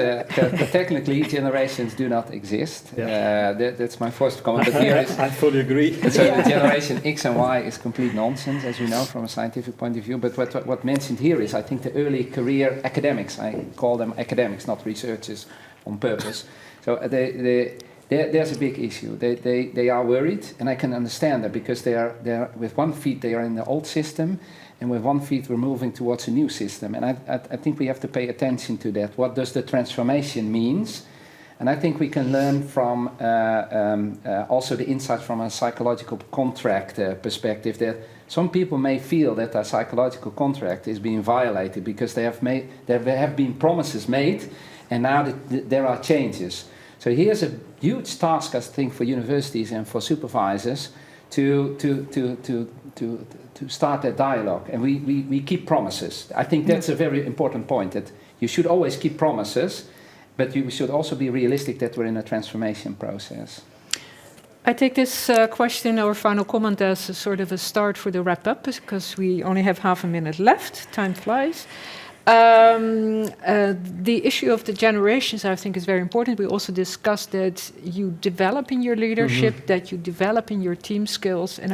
technically generations do not exist. That's my first comment. But here is, I fully agree. So the generation X and Y is complete nonsense, as you know, from a scientific point of view. But what mentioned here is, I think, the early career academics. I call them academics, not researchers, on purpose. So there's a big issue. They are worried, and I can understand that, because they are with one feet they are in the old system, and with one feet we're moving towards a new system. And I think we have to pay attention to that. What does the transformation means? And I think we can learn from also the insights from a psychological contract perspective, that some people may feel that their psychological contract is being violated because there have been promises made, and now there are changes. So here's a huge task, I think, for universities and for supervisors to start that dialogue. And we keep promises. I think that's a very important point, that you should always keep promises, but you should also be realistic that we're in a transformation process. I take this question, our final comment, as a sort of a start for the wrap-up, because we only have half a minute left. Time flies. The issue of the generations, I think, is very important. We also discussed that you develop in your leadership, that you develop in your team skills, and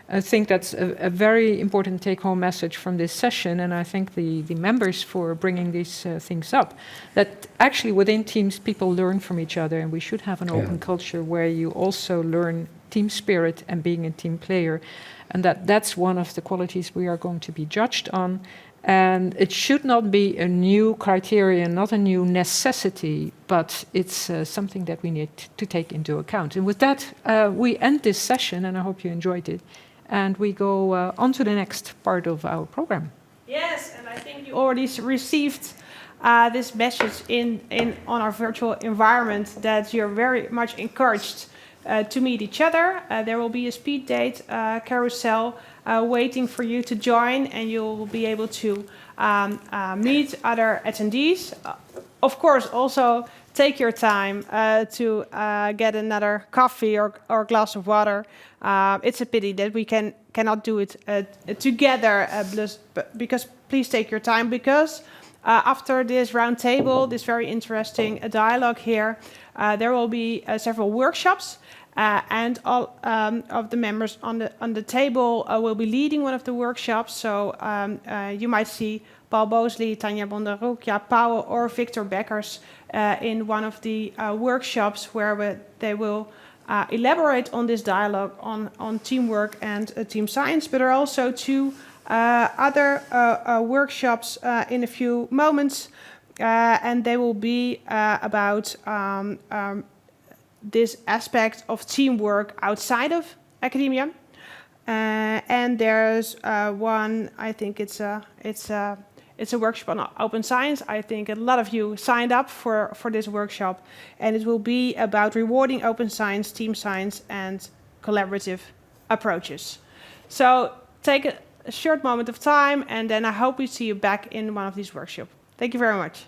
I think that's a very important take-home message from this session, and I thank the members for bringing these things up. That actually within teams, people learn from each other, and we should have an open culture where you also learn team spirit and being a team player, and that's one of the qualities we are going to be judged on. And it should not be a new criterion, not a new necessity, but it's something that we need to take into account. And with that, we end this session, and I hope you enjoyed it. And we go on to the next part of our program. Yes, and I think you already received this message on our virtual environment, that you're very much encouraged to meet each other. There will be a speed date carousel waiting for you to join, and you'll be able to meet other attendees. Of course, also take your time to get another coffee or glass of water. It's a pity that we cannot do it together, because please take your time, because after this round table, this very interesting dialogue here, there will be several workshops. And all of the members on the table will be leading one of the workshops. So you might see Paul Bosley, Tanja Bondaruk, Jaap Pauwel, or Victor Peckers in one of the workshops where they will elaborate on this dialogue on teamwork and team science. But there are also two other workshops in a few moments, and they will be about this aspect of teamwork outside of academia. And there's one, I think it's a workshop on open science. I think a lot of you signed up for this workshop, and it will be about rewarding open science, team science, and collaborative approaches. So take a short moment of time, and then I hope we see you back in one of these workshops. Thank you very much.